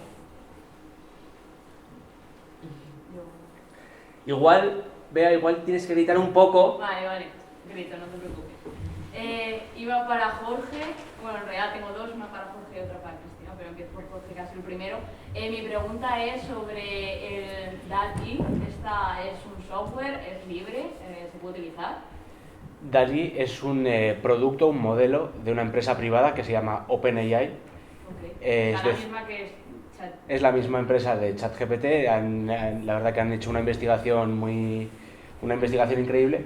Igual, Bea, igual tienes que gritar un poco. Vale, grito, no te preocupes. Iba para Jorge, bueno, en realidad tengo dos, una para Jorge y otra para Cristina, pero empiezo por Jorge, que es el primero. Mi pregunta es sobre el DALL-E. ¿Esta es un software, es libre, se puede utilizar? DALL-E es un producto, un modelo de una empresa privada que se llama OpenAI. Okay. Es la misma que es Chat. Es la misma empresa de ChatGPT. La verdad que han hecho una investigación increíble.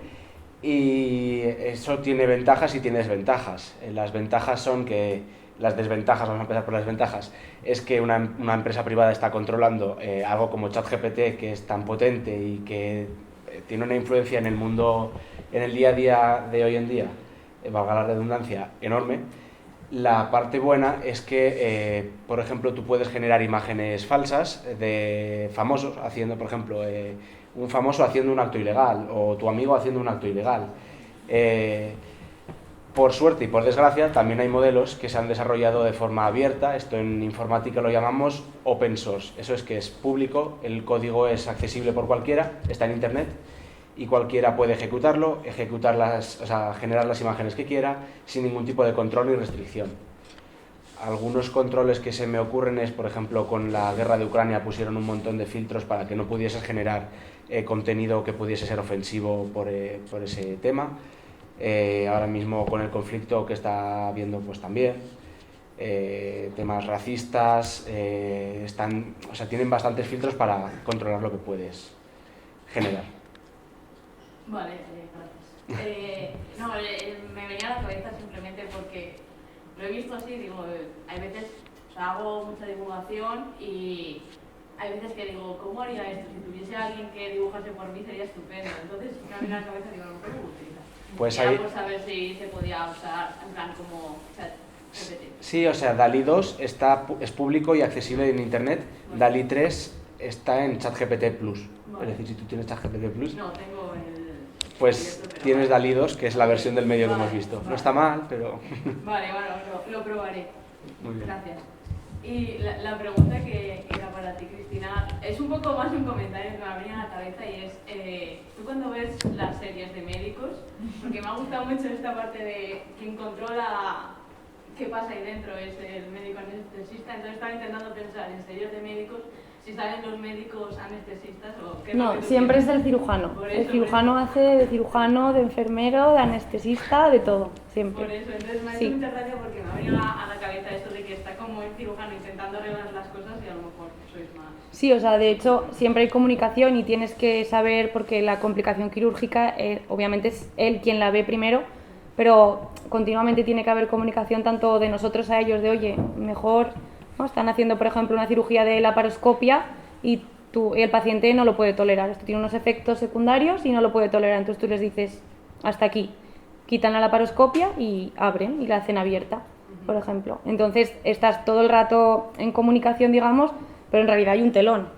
Y eso tiene ventajas y tiene desventajas. Las ventajas son que, las desventajas, vamos a empezar por las ventajas, es que una empresa privada está controlando algo como ChatGPT, que es tan potente y que tiene una influencia en el mundo, en el día a día de hoy en día, valga la redundancia, enorme. La parte buena es que, por ejemplo, tú puedes generar imágenes falsas de famosos haciendo, por ejemplo, un famoso haciendo un acto ilegal o tu amigo haciendo un acto ilegal. Por suerte y por desgracia, también hay modelos que se han desarrollado de forma abierta. Esto en informática lo llamamos open source. Eso es que es público, el código es accesible por cualquiera, está en internet y cualquiera puede ejecutarlo, generar las imágenes que quiera sin ningún tipo de control ni restricción. Algunos controles que se me ocurren es, por ejemplo, con la guerra de Ucrania pusieron un montón de filtros para que no pudieses generar contenido que pudiese ser ofensivo por ese tema. Ahora mismo con el conflicto que está habiendo, pues también temas racistas, tienen bastantes filtros para controlar lo que puedes generar. Vale, gracias. Me venía a la cabeza simplemente porque lo he visto así, digo, hay veces, hago mucha divulgación y hay veces que digo, ¿cómo haría esto? Si tuviese alguien que dibujase por mí sería estupendo. Entonces me viene a la cabeza y digo, ¿no puedo utilizar? Pues ahí... por saber si se podía usar en plan como ChatGPT. Sí, DALI 2 es público y accesible en internet. Vale. DALI 3 está en ChatGPT Plus. Vale. Es decir, si tú tienes ChatGPT Plus, no, tengo pues tienes DALI 2, que es la versión del medio que hemos visto. Vale. No está mal, pero... Vale, lo probaré. Muy bien. Gracias. Y la pregunta que era para ti, Cristina, es un poco más un comentario que me ha venido a la cabeza y es, tú cuando ves las series de médicos, porque me ha gustado mucho esta parte de quien controla qué pasa ahí dentro es el médico anestesista, entonces estaba intentando pensar en series de médicos, si salen los médicos anestesistas o qué. No, siempre es el cirujano. El cirujano hace de cirujano, de enfermero, de anestesista, de todo, siempre. Por eso, entonces me ha hecho mucha gracia porque me ha venido a la cabeza esto de que está como el cirujano intentando arreglar las cosas y a lo mejor sois más. Sí, de hecho, siempre hay comunicación y tienes que saber, porque la complicación quirúrgica, obviamente es él quien la ve primero, pero continuamente tiene que haber comunicación tanto de nosotros a ellos, de oye, mejor, ¿no? Están haciendo, por ejemplo, una cirugía de laparoscopia y el paciente no lo puede tolerar, esto tiene unos efectos secundarios y no lo puede tolerar, entonces tú les dices, hasta aquí, quitan la laparoscopia y abren y la hacen abierta, por ejemplo. Entonces estás todo el rato en comunicación, digamos, pero en realidad hay un telón,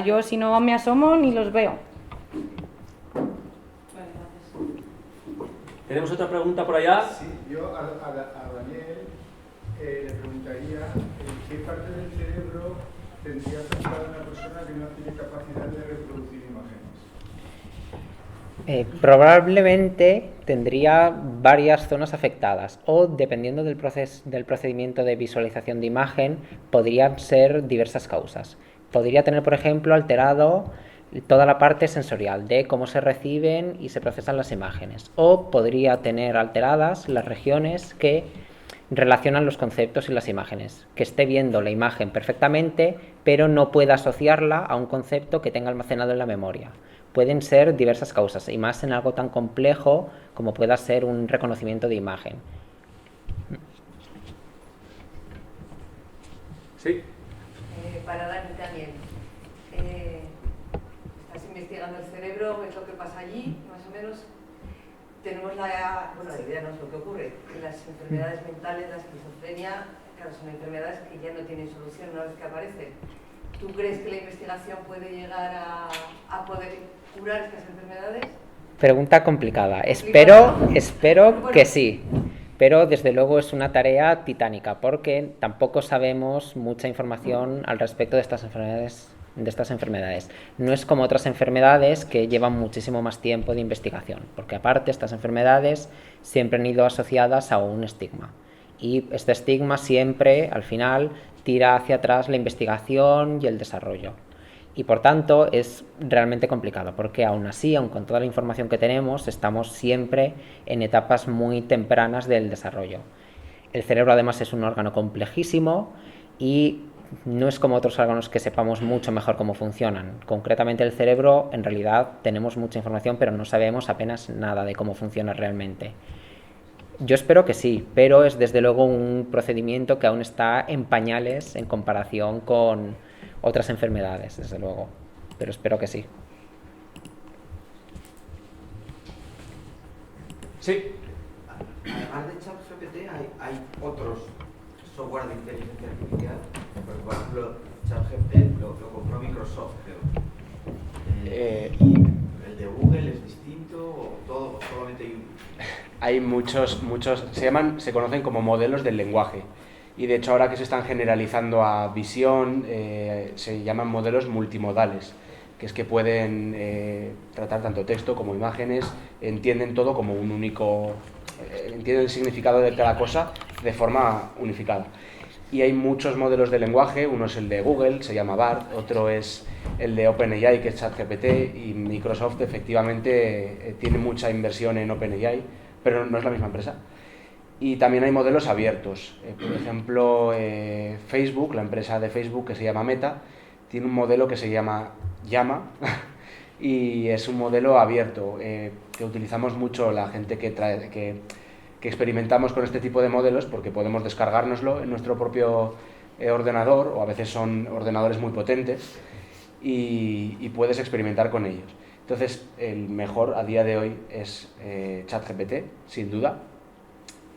yo si no me asomo ni los veo. ¿Tenemos otra pregunta por allá? Sí, yo a Daniel le preguntaría qué parte del cerebro tendría afectada una persona que no tiene capacidad de reproducir imágenes. Probablemente tendría varias zonas afectadas o, dependiendo del procedimiento de visualización de imagen, podrían ser diversas causas. Podría tener, por ejemplo, alterado toda la parte sensorial de cómo se reciben y se procesan las imágenes, o podría tener alteradas las regiones que relacionan los conceptos y las imágenes, que esté viendo la imagen perfectamente pero no pueda asociarla a un concepto que tenga almacenado en la memoria. Pueden ser diversas causas y más en algo tan complejo como pueda ser un reconocimiento de imagen. Sí. Para Dani también. Estás investigando el cerebro, ves lo que pasa allí, más o menos. Tenemos la idea no es lo que ocurre, que las enfermedades mentales, la esquizofrenia, claro, son enfermedades que ya no tienen solución una vez que aparecen. ¿Tú crees que la investigación puede llegar a poder curar estas enfermedades? Pregunta complicada. Espero que sí. Pero desde luego es una tarea titánica porque tampoco sabemos mucha información al respecto de estas enfermedades. No es como otras enfermedades que llevan muchísimo más tiempo de investigación, porque aparte estas enfermedades siempre han ido asociadas a un estigma. Y este estigma siempre, al final, tira hacia atrás la investigación y el desarrollo. Y por tanto es realmente complicado, porque aún así, aun con toda la información que tenemos, estamos siempre en etapas muy tempranas del desarrollo. El cerebro además es un órgano complejísimo y no es como otros órganos que sepamos mucho mejor cómo funcionan. Concretamente el cerebro, en realidad tenemos mucha información, pero no sabemos apenas nada de cómo funciona realmente. Yo espero que sí, pero es desde luego un procedimiento que aún está en pañales en comparación con otras enfermedades, desde luego, pero espero que sí. Sí. Además de ChatGPT hay otros software de inteligencia artificial, por ejemplo ChatGPT lo compró Microsoft, creo. ¿Y el de Google es distinto o solamente hay uno? hay muchos, se conocen como modelos del lenguaje. Y de hecho ahora que se están generalizando a visión, se llaman modelos multimodales, que es que pueden tratar tanto texto como imágenes, entienden todo como un único, entienden el significado de cada cosa de forma unificada. Y hay muchos modelos de lenguaje, uno es el de Google, se llama BART, otro es el de OpenAI, que es ChatGPT, y Microsoft efectivamente tiene mucha inversión en OpenAI, pero no es la misma empresa. Y también hay modelos abiertos. Por ejemplo, Facebook, la empresa de Facebook que se llama Meta, tiene un modelo que se llama Llama y es un modelo abierto que utilizamos mucho la gente que experimentamos con este tipo de modelos porque podemos descargárnoslo en nuestro propio ordenador, o a veces son ordenadores muy potentes, y puedes experimentar con ellos. Entonces, el mejor a día de hoy es ChatGPT, sin duda,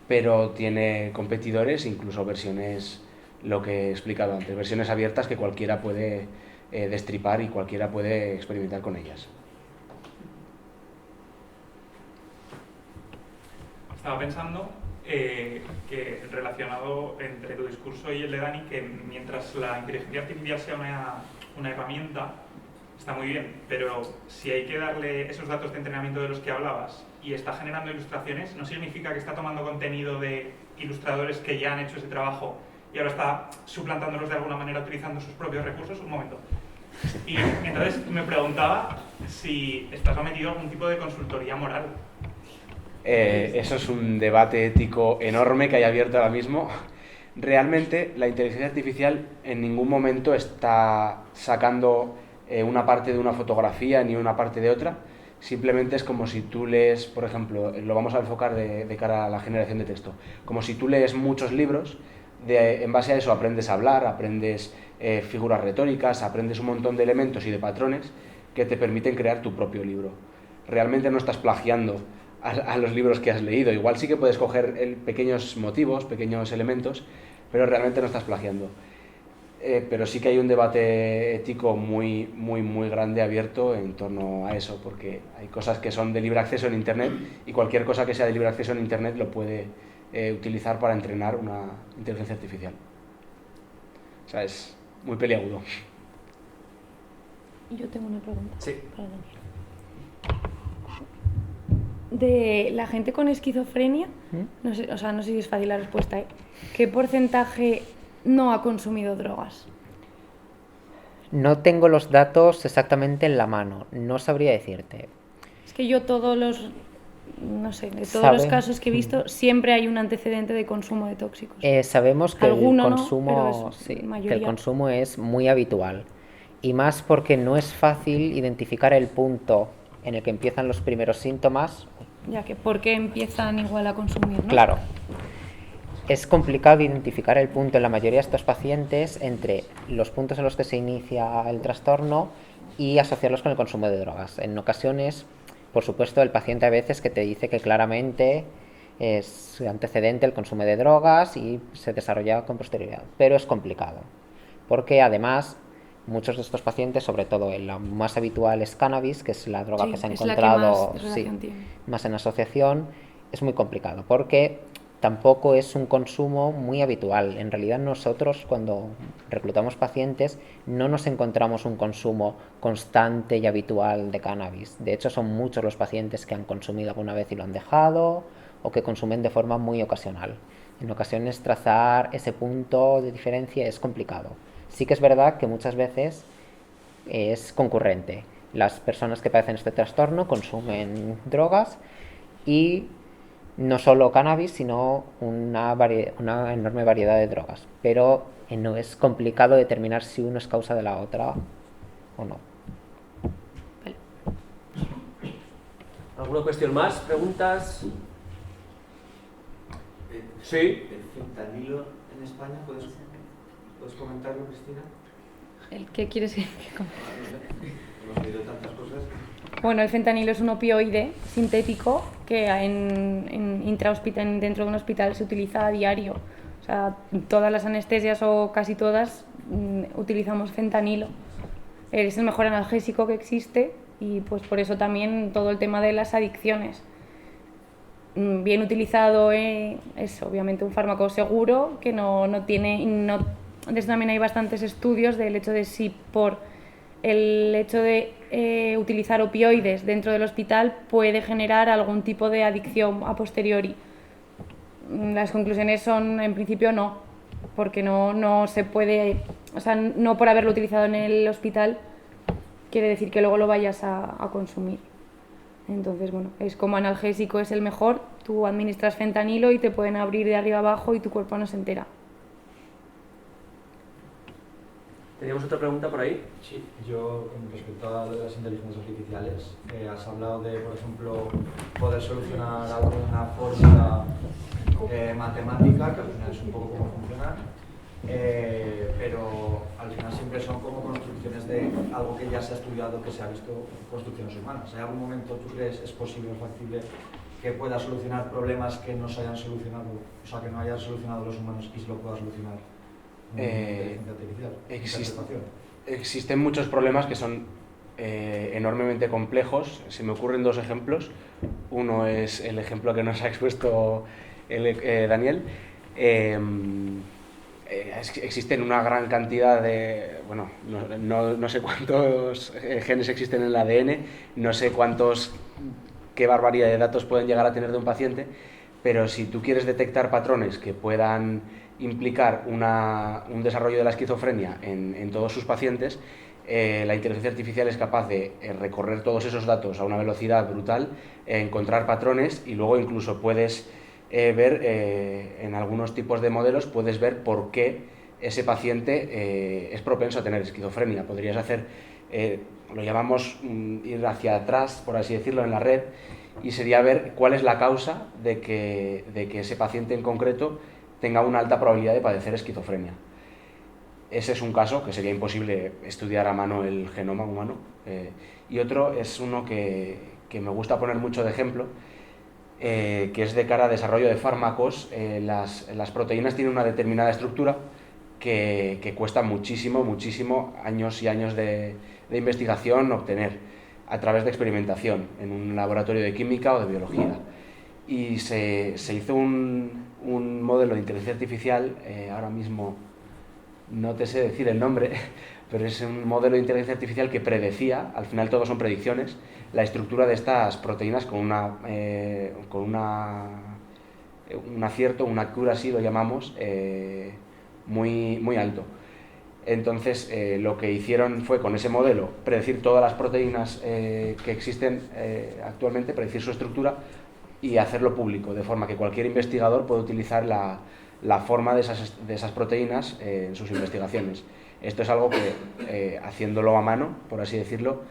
pero tiene competidores, incluso versiones, lo que he explicado antes, versiones abiertas que cualquiera puede destripar y cualquiera puede experimentar con ellas. Estaba pensando que relacionado entre tu discurso y el de Dani, que mientras la inteligencia artificial sea una herramienta, está muy bien, pero si hay que darle esos datos de entrenamiento de los que hablabas y está generando ilustraciones, ¿no significa que está tomando contenido de ilustradores que ya han hecho ese trabajo y ahora está suplantándolos de alguna manera utilizando sus propios recursos? Un momento. Y entonces me preguntaba si estás sometido a algún tipo de consultoría moral. Eso es un debate ético enorme que hay abierto ahora mismo. Realmente la inteligencia artificial en ningún momento está sacando una parte de una fotografía ni una parte de otra. Simplemente es como si tú lees, por ejemplo, lo vamos a enfocar de cara a la generación de texto, como si tú lees muchos libros, en base a eso aprendes a hablar, aprendes figuras retóricas, aprendes un montón de elementos y de patrones que te permiten crear tu propio libro. Realmente no estás plagiando a los libros que has leído. Igual sí que puedes coger pequeños motivos, pequeños elementos, pero realmente no estás plagiando. Pero sí que hay un debate ético muy grande abierto en torno a eso, porque hay cosas que son de libre acceso en Internet y cualquier cosa que sea de libre acceso en Internet lo puede utilizar para entrenar una inteligencia artificial. O sea, es muy peliagudo. Yo tengo una pregunta. Sí. Para Daniel. De la gente con esquizofrenia, no sé si es fácil la respuesta, ¿qué porcentaje no ha consumido drogas? No tengo los datos exactamente en la mano, no sabría decirte. Es que yo todos los casos que he visto, siempre hay un antecedente de consumo de tóxicos. Sabemos que Alguno el consumo, que el consumo es muy habitual, y más porque no es fácil identificar el punto en el que empiezan los primeros síntomas. Ya que ¿por qué empiezan igual a consumir, no? Claro. Es complicado identificar el punto en la mayoría de estos pacientes entre los puntos en los que se inicia el trastorno y asociarlos con el consumo de drogas. En ocasiones, por supuesto, el paciente a veces que te dice que claramente es antecedente el consumo de drogas y se desarrolla con posterioridad, pero es complicado, porque además muchos de estos pacientes, sobre todo la más habitual es cannabis, que es la droga que se ha encontrado más en asociación, es muy complicado, porque tampoco es un consumo muy habitual. En realidad nosotros cuando reclutamos pacientes no nos encontramos un consumo constante y habitual de cannabis. De hecho son muchos los pacientes que han consumido alguna vez y lo han dejado, o que consumen de forma muy ocasional. En ocasiones trazar ese punto de diferencia es complicado. Sí que es verdad que muchas veces es concurrente. Las personas que padecen este trastorno consumen drogas y no solo cannabis, sino una enorme variedad de drogas. Pero no es complicado determinar si uno es causa de la otra o no. Vale. ¿Alguna cuestión más? ¿Preguntas? Sí. ¿El fentanilo en España? ¿Puedes comentarlo, Cristina? ¿El qué quieres decir? Hemos oído tantas cosas. Bueno, el fentanilo es un opioide sintético que dentro de un hospital se utiliza a diario. O sea, todas las anestesias o casi todas utilizamos fentanilo. Es el mejor analgésico que existe y pues por eso también todo el tema de las adicciones. bien utilizado es obviamente un fármaco seguro, que no tiene... de eso también hay bastantes estudios del hecho de si por el hecho de utilizar opioides dentro del hospital puede generar algún tipo de adicción a posteriori. Las conclusiones son, en principio, no, porque no se puede, o sea, no por haberlo utilizado en el hospital quiere decir que luego lo vayas a consumir. Entonces, bueno, es como analgésico, es el mejor, tú administras fentanilo y te pueden abrir de arriba abajo y tu cuerpo no se entera. ¿Teníamos otra pregunta por ahí? Sí, yo con respecto a las inteligencias artificiales, has hablado de, por ejemplo, poder solucionar alguna fórmula matemática, que al final es un poco cómo funciona, pero al final siempre son como construcciones de algo que ya se ha estudiado, que se ha visto construcciones humanas. ¿En algún momento tú crees es posible o factible que pueda solucionar problemas que no se hayan solucionado, o sea, que no hayan solucionado los humanos y se lo pueda solucionar una inteligencia artificial? Existen muchos problemas que son enormemente complejos. Se me ocurren dos ejemplos. Uno es el ejemplo que nos ha expuesto Daniel. Existen una gran cantidad de... Bueno, no sé cuántos genes existen en el ADN, no sé qué barbaridad de datos pueden llegar a tener de un paciente, pero si tú quieres detectar patrones que puedan implicar un desarrollo de la esquizofrenia en todos sus pacientes, la inteligencia artificial es capaz de recorrer todos esos datos a una velocidad brutal, encontrar patrones y luego incluso puedes ver, en algunos tipos de modelos, puedes ver por qué ese paciente es propenso a tener esquizofrenia. Podrías hacer, lo llamamos ir hacia atrás, por así decirlo, en la red, y sería ver cuál es la causa de que ese paciente en concreto tenga una alta probabilidad de padecer esquizofrenia. Ese es un caso que sería imposible estudiar a mano el genoma humano. Y otro es uno que me gusta poner mucho de ejemplo, que es de cara a desarrollo de fármacos. Las proteínas tienen una determinada estructura que cuesta muchísimo años y años de investigación obtener a través de experimentación en un laboratorio de química o de biología. Y se hizo un modelo de inteligencia artificial, ahora mismo no te sé decir el nombre, pero es un modelo de inteligencia artificial que predecía, al final todo son predicciones, la estructura de estas proteínas con un acierto, una accuracy, lo llamamos, muy alto. Entonces, lo que hicieron fue, con ese modelo, predecir todas las proteínas que existen actualmente, predecir su estructura y hacerlo público, de forma que cualquier investigador puede utilizar la forma de esas proteínas en sus investigaciones. Esto es algo que, haciéndolo a mano, por así decirlo,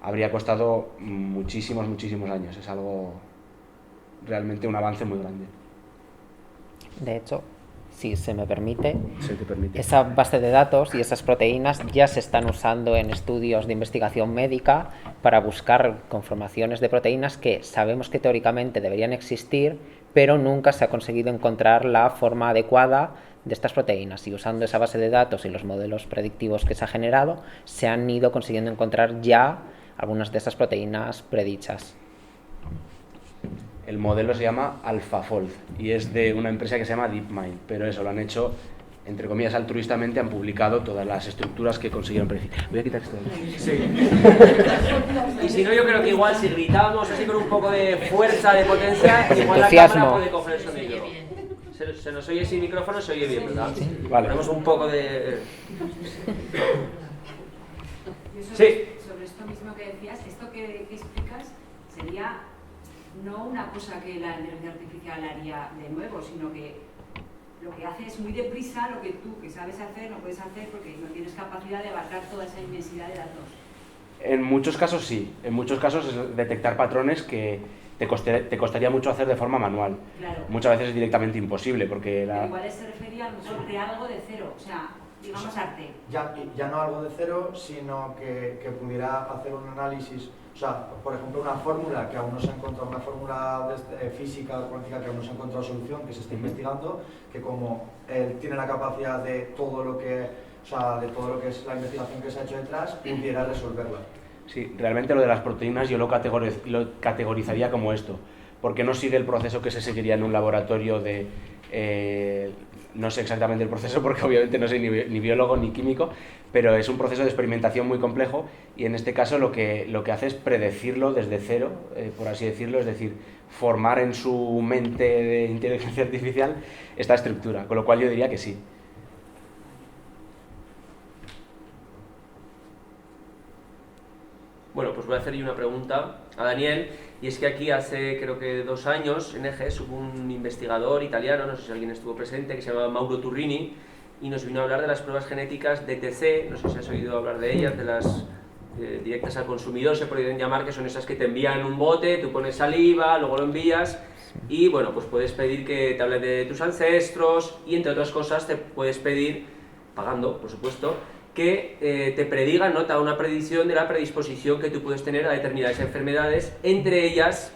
habría costado muchísimos años. Es algo realmente un avance muy grande. De hecho, si se me permite, se te permite, esa base de datos y esas proteínas ya se están usando en estudios de investigación médica para buscar conformaciones de proteínas que sabemos que teóricamente deberían existir, pero nunca se ha conseguido encontrar la forma adecuada de estas proteínas, y usando esa base de datos y los modelos predictivos que se ha generado, se han ido consiguiendo encontrar ya algunas de esas proteínas predichas. El modelo se llama AlphaFold y es de una empresa que se llama DeepMind, pero eso lo han hecho, entre comillas, altruistamente. Han publicado todas las estructuras que consiguieron predecir. Voy a quitar esto de aquí. Sí. Y si no, yo creo que igual si gritábamos así con un poco de fuerza, de potencia, igual entusiasmo, la cámara puede coger el sonido. Se nos oye sin micrófono, se oye bien, ¿verdad? Sí. Vale. Ponemos un poco de... Sí. Sobre esto mismo que decías, esto que explicas sería no una cosa que la inteligencia artificial haría de nuevo, sino que lo que hace es muy deprisa lo que tú, que sabes hacer, no puedes hacer porque no tienes capacidad de abarcar toda esa inmensidad de datos. En muchos casos sí, en muchos casos es detectar patrones que te costaría mucho hacer de forma manual. Claro. Muchas veces es directamente imposible porque Pero igual se refería a lo mejor de algo de cero, o sea, digamos arte. Ya no algo de cero, sino que pudiera hacer un análisis. O sea, por ejemplo, una fórmula que aún no se ha encontrado, una fórmula física o cuántica que aún no se ha encontrado solución, que se está investigando, que como él tiene la capacidad de todo lo que, o sea, de todo lo que es la investigación que se ha hecho detrás, pudiera resolverla. Sí, realmente lo de las proteínas yo lo categorizaría como esto. porque no sigue el proceso que se seguiría en un laboratorio de... no sé exactamente el proceso porque obviamente no soy ni biólogo ni químico, pero es un proceso de experimentación muy complejo y en este caso lo que hace es predecirlo desde cero, por así decirlo, es decir, formar en su mente de inteligencia artificial esta estructura, con lo cual yo diría que sí. Bueno, pues voy a hacer yo una pregunta a Daniel, y es que aquí hace creo que 2 años en EGES hubo un investigador italiano, no sé si alguien estuvo presente, que se llama Mauro Turrini, y nos vino a hablar de las pruebas genéticas DTC, no sé si has oído hablar de ellas, de las directas al consumidor, se pueden llamar, que son esas que te envían un bote, tú pones saliva, luego lo envías, y bueno, pues puedes pedir que te hable de tus ancestros, y entre otras cosas te puedes pedir, pagando por supuesto, que te predigan, ¿no? Te haga una predicción de la predisposición que tú puedes tener a determinadas enfermedades. Entre ellas,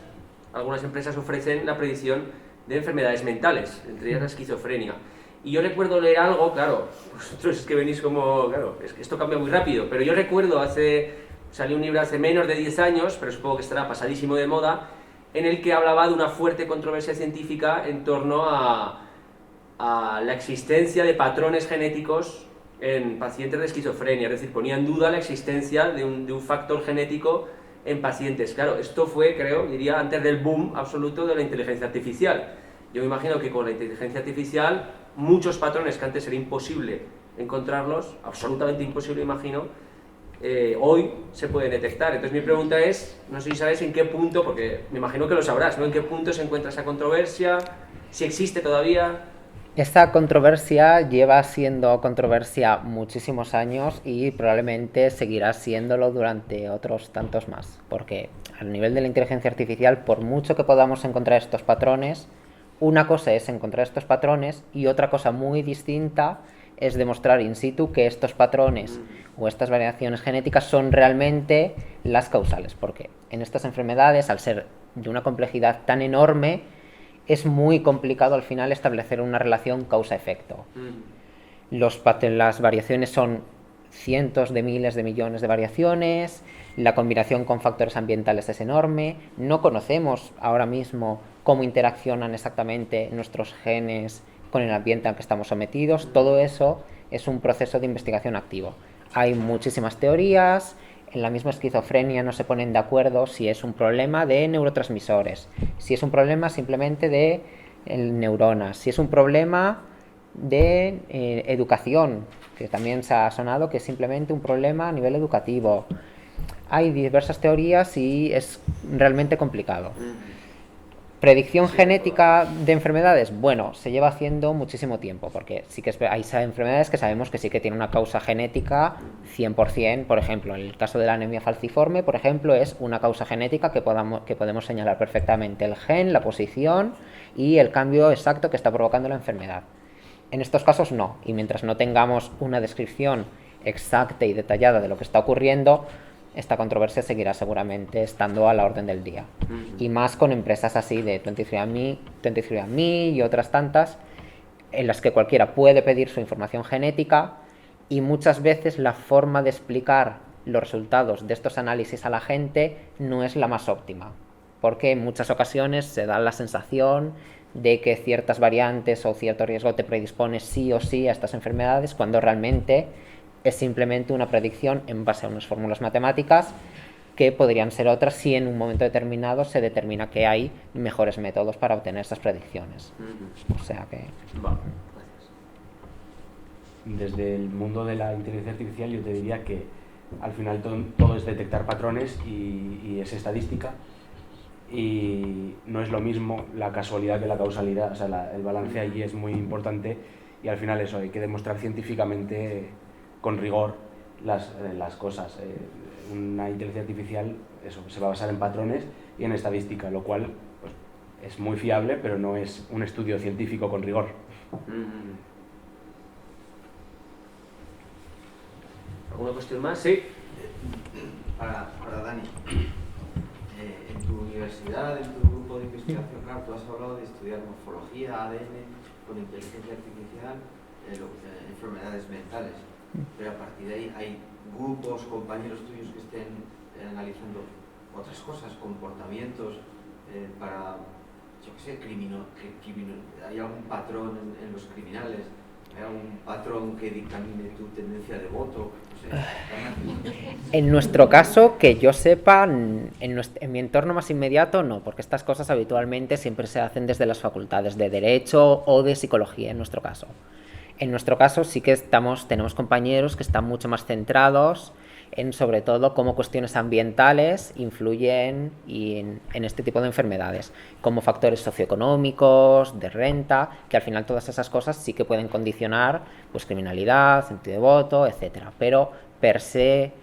algunas empresas ofrecen la predicción de enfermedades mentales, entre ellas la esquizofrenia. Y yo recuerdo leer algo, claro, vosotros es que venís como, claro, es que esto cambia muy rápido, pero yo recuerdo salió un libro hace menos de 10 años, pero supongo que estará pasadísimo de moda, en el que hablaba de una fuerte controversia científica en torno a la existencia de patrones genéticos en pacientes de esquizofrenia, es decir, ponía en duda la existencia de un factor genético en pacientes. Claro, esto fue, creo, diría, antes del boom absoluto de la inteligencia artificial. Yo me imagino que con la inteligencia artificial, muchos patrones que antes era imposible encontrarlos, absolutamente imposible, imagino, hoy se pueden detectar. Entonces mi pregunta es, no sé si sabes en qué punto, porque me imagino que lo sabrás, ¿no? ¿En qué punto se encuentra esa controversia? ¿Si existe todavía? Esta controversia lleva siendo controversia muchísimos años y probablemente seguirá siéndolo durante otros tantos más, porque al nivel de la inteligencia artificial, por mucho que podamos encontrar estos patrones, una cosa es encontrar estos patrones y otra cosa muy distinta es demostrar in situ que estos patrones o estas variaciones genéticas son realmente las causales, porque en estas enfermedades, al ser de una complejidad tan enorme, es muy complicado al final establecer una relación causa-efecto. Las variaciones son cientos de miles de millones de variaciones, la combinación con factores ambientales es enorme, no conocemos ahora mismo cómo interaccionan exactamente nuestros genes con el ambiente al que estamos sometidos. Todo eso es un proceso de investigación activo. Hay muchísimas teorías. En la misma esquizofrenia no se ponen de acuerdo si es un problema de neurotransmisores, si es un problema simplemente de neuronas, si es un problema de educación, que también se ha sonado que es simplemente un problema a nivel educativo. Hay diversas teorías y es realmente complicado. ¿Predicción genética de enfermedades? Bueno, se lleva haciendo muchísimo tiempo, porque sí que hay enfermedades que sabemos que sí que tienen una causa genética 100%, por ejemplo, en el caso de la anemia falciforme, por ejemplo, es una causa genética que podemos señalar perfectamente el gen, la posición y el cambio exacto que está provocando la enfermedad. En estos casos no, y mientras no tengamos una descripción exacta y detallada de lo que está ocurriendo, esta controversia seguirá seguramente estando a la orden del día. Y más con empresas así de 23andMe y otras tantas, en las que cualquiera puede pedir su información genética y muchas veces la forma de explicar los resultados de estos análisis a la gente no es la más óptima, porque en muchas ocasiones se da la sensación de que ciertas variantes o cierto riesgo te predispone sí o sí a estas enfermedades, cuando realmente es simplemente una predicción en base a unas fórmulas matemáticas que podrían ser otras si en un momento determinado se determina que hay mejores métodos para obtener esas predicciones. O sea que... Vale, gracias. Desde el mundo de la inteligencia artificial yo te diría que al final todo es detectar patrones y es estadística, y no es lo mismo la casualidad que la causalidad, o sea, el balance allí es muy importante, y al final eso, hay que demostrar científicamente con rigor las cosas. Una inteligencia artificial eso, se va a basar en patrones y en estadística, lo cual pues, es muy fiable, pero no es un estudio científico con rigor. ¿Alguna cuestión más? Sí. Para Dani, en tu universidad, en tu grupo de investigación, claro, tú has hablado de estudiar morfología, ADN, con inteligencia artificial, enfermedades mentales. Pero a partir de ahí hay grupos, compañeros tuyos que estén analizando otras cosas, comportamientos para, yo qué sé, hay algún patrón en los criminales, hay algún patrón que dictamine tu tendencia de voto, no sé. En nuestro caso, que yo sepa, en mi entorno más inmediato no, porque estas cosas habitualmente siempre se hacen desde las facultades de Derecho o de Psicología, en nuestro caso. En nuestro caso sí que tenemos compañeros que están mucho más centrados en sobre todo cómo cuestiones ambientales influyen en este tipo de enfermedades, como factores socioeconómicos, de renta, que al final todas esas cosas sí que pueden condicionar pues criminalidad, sentido de voto, etcétera, pero per se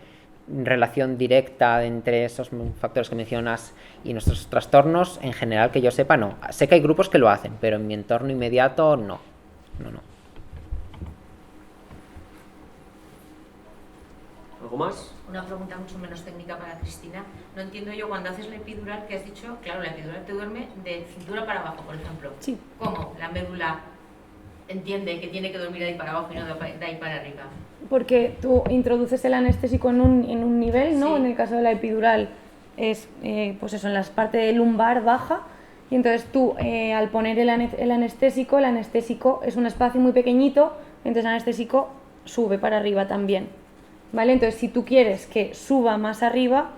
relación directa entre esos factores que mencionas y nuestros trastornos, en general que yo sepa no. Sé que hay grupos que lo hacen, pero en mi entorno inmediato no. ¿Algo más? Una pregunta mucho menos técnica para Cristina. No entiendo yo cuando haces la epidural que has dicho, claro, la epidural te duerme de cintura para abajo, por ejemplo. Sí. ¿Cómo la médula entiende que tiene que dormir de ahí para abajo y no de ahí para arriba? Porque tú introduces el anestésico en un nivel, ¿no? Sí. En el caso de la epidural es, pues eso, en la parte lumbar baja, y entonces tú al poner el anestésico es un espacio muy pequeñito, entonces el anestésico sube para arriba también, ¿vale? Entonces si tú quieres que suba más arriba,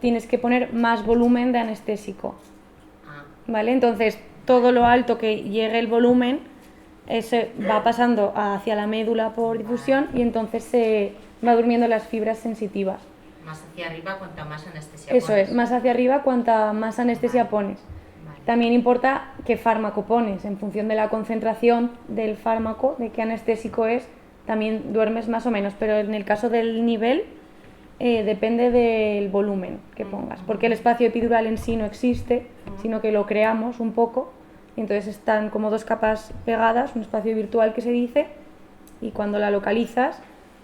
tienes que poner más volumen de anestésico, ¿vale? Entonces todo lo alto que llegue el volumen ese va pasando hacia la médula por difusión y entonces se va durmiendo las fibras sensitivas. Más hacia arriba cuanta más anestesia Eso pones. es, más hacia arriba cuanta más anestesia pones. También importa qué fármaco pones, en función de la concentración del fármaco, de qué anestésico es, también duermes más o menos, pero en el caso del nivel depende del volumen que pongas, porque el espacio epidural en sí no existe, sino que lo creamos un poco, y entonces están como dos capas pegadas, un espacio virtual que se dice, y cuando la localizas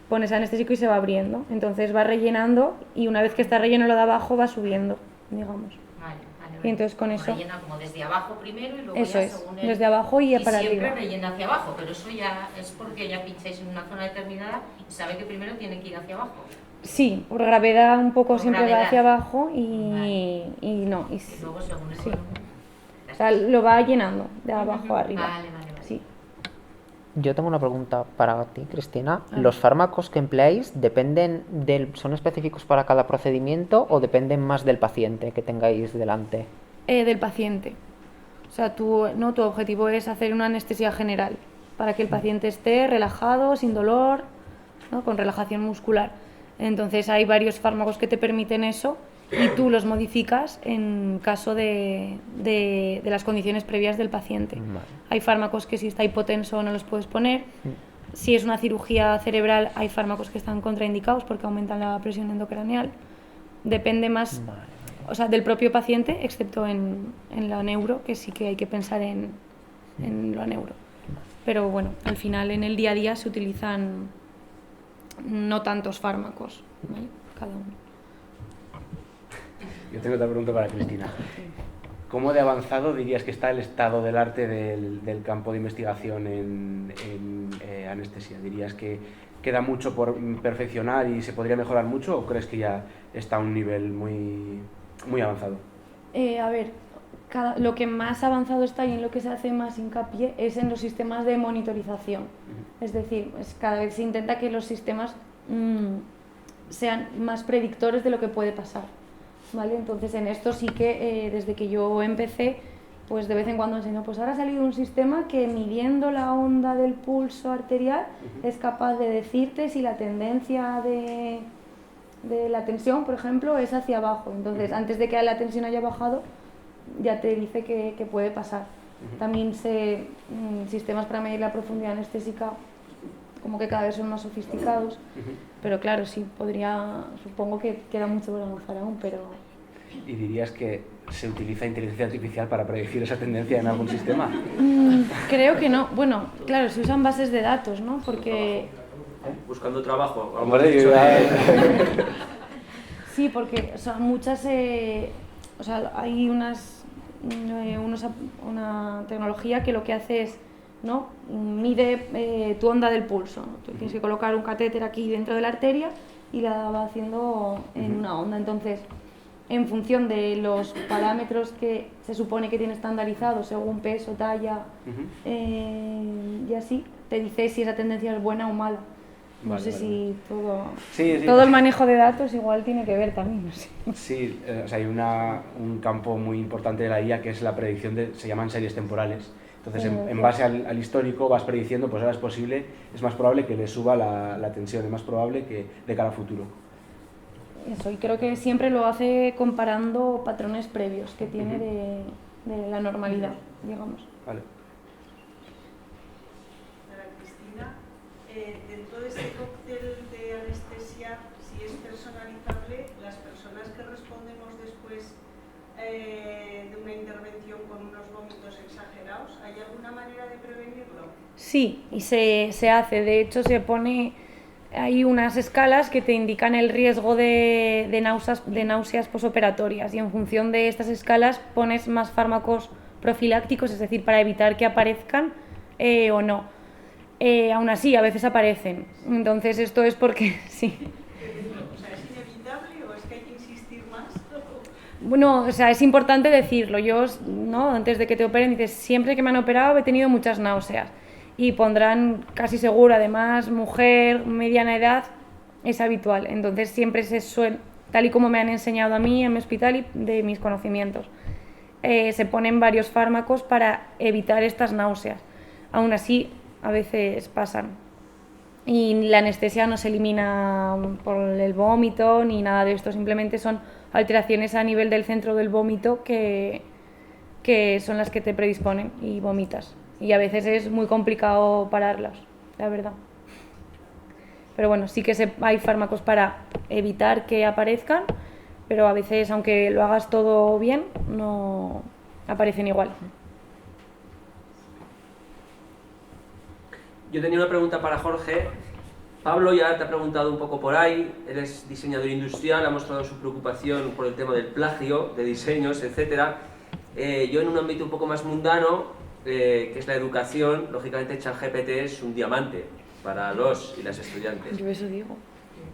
pones anestésico y se va abriendo, entonces va rellenando y una vez que está relleno lo de abajo va subiendo, digamos. Y entonces con eso rellena como desde abajo primero y luego eso ya es, según desde abajo y para siempre arriba. rellena hacia abajo, pero eso ya es porque ya pincháis en una zona determinada y sabe que primero tiene que ir hacia abajo. Sí, por gravedad un poco Por siempre gravedad. va hacia abajo y no. Y luego según el sí. volumen. O sea, lo va llenando de abajo a arriba. Vale. Sí. Yo tengo una pregunta para ti, Cristina. ¿Los fármacos que empleáis son específicos para cada procedimiento o dependen más del paciente que tengáis delante? Del paciente. O sea, tu objetivo es hacer una anestesia general para que el paciente esté relajado, sin dolor, ¿no? Con relajación muscular. Entonces hay varios fármacos que te permiten eso y tú los modificas en caso de las condiciones previas del paciente. Vale. Hay fármacos que si está hipotenso no los puedes poner. Si es una cirugía cerebral hay fármacos que están contraindicados porque aumentan la presión endocraneal. Depende más o sea, del propio paciente, excepto en la neuro, que sí que hay que pensar en la neuro. Pero bueno, al final en el día a día se utilizan no tantos fármacos, ¿vale? Cada uno. Yo tengo otra pregunta para Cristina. ¿Cómo de avanzado dirías que está el estado del arte del campo de investigación en anestesia? ¿Dirías que queda mucho por perfeccionar y se podría mejorar mucho o crees que ya está a un nivel muy avanzado? A ver, lo que más avanzado está y en lo que se hace más hincapié es en los sistemas de monitorización. Es decir, cada vez se intenta que los sistemas sean más predictores de lo que puede pasar, ¿vale? Entonces en esto sí que desde que yo empecé, pues de vez en cuando enseño, pues ahora ha salido un sistema que midiendo la onda del pulso arterial es capaz de decirte si la tendencia de la tensión, por ejemplo, es hacia abajo. Entonces, antes de que la tensión haya bajado, ya te dice que puede pasar. También sistemas para medir la profundidad anestésica, como que cada vez son más sofisticados. Pero claro, sí, supongo que queda mucho por avanzar aún, pero... ¿Y dirías que se utiliza inteligencia artificial para predecir esa tendencia en algún sistema? Creo que no. Bueno, claro, se usan bases de datos, ¿no? Porque... Buscando trabajo. Sí, porque o sea, muchas... o sea, hay una tecnología que lo que hace es, ¿no? Mide tu onda del pulso, ¿no? Tú tienes que colocar un catéter aquí dentro de la arteria y la va haciendo en una onda. Entonces, en función de los parámetros que se supone que tiene estandarizados, según peso, talla, y así, te dice si esa tendencia es buena o mala. No sé si todo el manejo de datos igual tiene que ver también, no sé. Sí, o sea, hay un campo muy importante de la IA que es la predicción se llaman series temporales. Entonces, en base al histórico vas prediciendo, pues ahora es más probable que le suba la tensión, es más probable que de cara a futuro. Eso, y creo que siempre lo hace comparando patrones previos que tiene de la normalidad, digamos. Vale. Para Cristina, dentro de ese cóctel de anestesia, si es personalizable, las personas que respondemos después de una intervención con unos vómitos exagerados, ¿hay alguna manera de prevenirlo? Sí, y se hace. De hecho, se pone... Hay unas escalas que te indican el riesgo de náuseas posoperatorias y en función de estas escalas pones más fármacos profilácticos, es decir, para evitar que aparezcan o no. Aún así, a veces aparecen. Entonces, esto es porque sí. O sea, ¿es inevitable o es que hay que insistir más? Bueno, o sea, es importante decirlo. Yo, ¿no? Antes de que te operen, dices, siempre que me han operado he tenido muchas náuseas. Y pondrán casi seguro, además, mujer, mediana edad, es habitual. Entonces siempre se suele, tal y como me han enseñado a mí en mi hospital y de mis conocimientos, se ponen varios fármacos para evitar estas náuseas. Aún así, a veces pasan. Y la anestesia no se elimina por el vómito ni nada de esto, simplemente son alteraciones a nivel del centro del vómito que son las que te predisponen y vomitas. Y a veces es muy complicado pararlas, la verdad. Pero bueno, sí que hay fármacos para evitar que aparezcan, pero a veces, aunque lo hagas todo bien, no aparecen igual. Yo tenía una pregunta para Jorge. Pablo ya te ha preguntado un poco por ahí. Él es diseñador industrial, ha mostrado su preocupación por el tema del plagio, de diseños, etc. Yo en un ámbito un poco más mundano, que es la educación, lógicamente ChatGPT es un diamante para los y las estudiantes. Yo eso digo.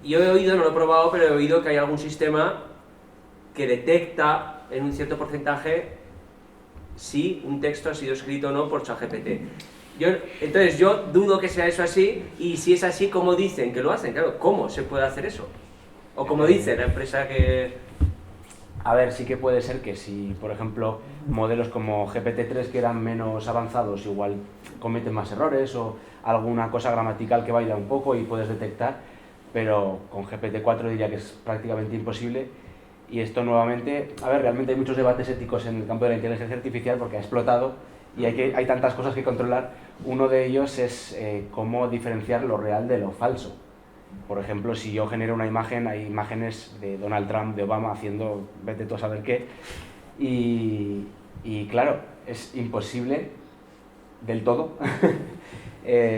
Yo he oído, no lo he probado, pero he oído que hay algún sistema que detecta en un cierto porcentaje si un texto ha sido escrito o no por ChatGPT. Entonces yo dudo que sea eso así, y si es así, ¿cómo dicen que lo hacen? Claro, ¿cómo se puede hacer eso? O como dice la empresa que... A ver, sí que puede ser que si, por ejemplo, modelos como GPT-3 que eran menos avanzados igual cometen más errores o alguna cosa gramatical que baila un poco y puedes detectar, pero con GPT-4 diría que es prácticamente imposible. Y esto nuevamente, a ver, realmente hay muchos debates éticos en el campo de la inteligencia artificial porque ha explotado y hay tantas cosas que controlar. Uno de ellos es cómo diferenciar lo real de lo falso. Por ejemplo, si yo genero una imagen, hay imágenes de Donald Trump, de Obama, haciendo vete tú a saber qué, y claro, es imposible del todo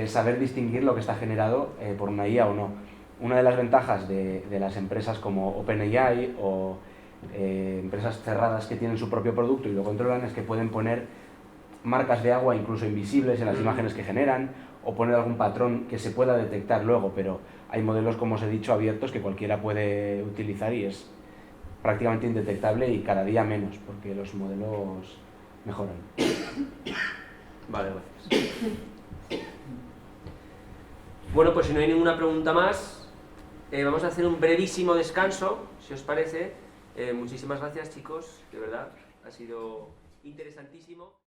saber distinguir lo que está generado por una IA o no. Una de las ventajas de las empresas como OpenAI o empresas cerradas que tienen su propio producto y lo controlan es que pueden poner marcas de agua incluso invisibles en las imágenes que generan o poner algún patrón que se pueda detectar luego, pero hay modelos, como os he dicho, abiertos que cualquiera puede utilizar y es prácticamente indetectable y cada día menos, porque los modelos mejoran. Vale, gracias. Bueno, pues si no hay ninguna pregunta más, vamos a hacer un brevísimo descanso, si os parece. Muchísimas gracias, chicos, de verdad, ha sido interesantísimo.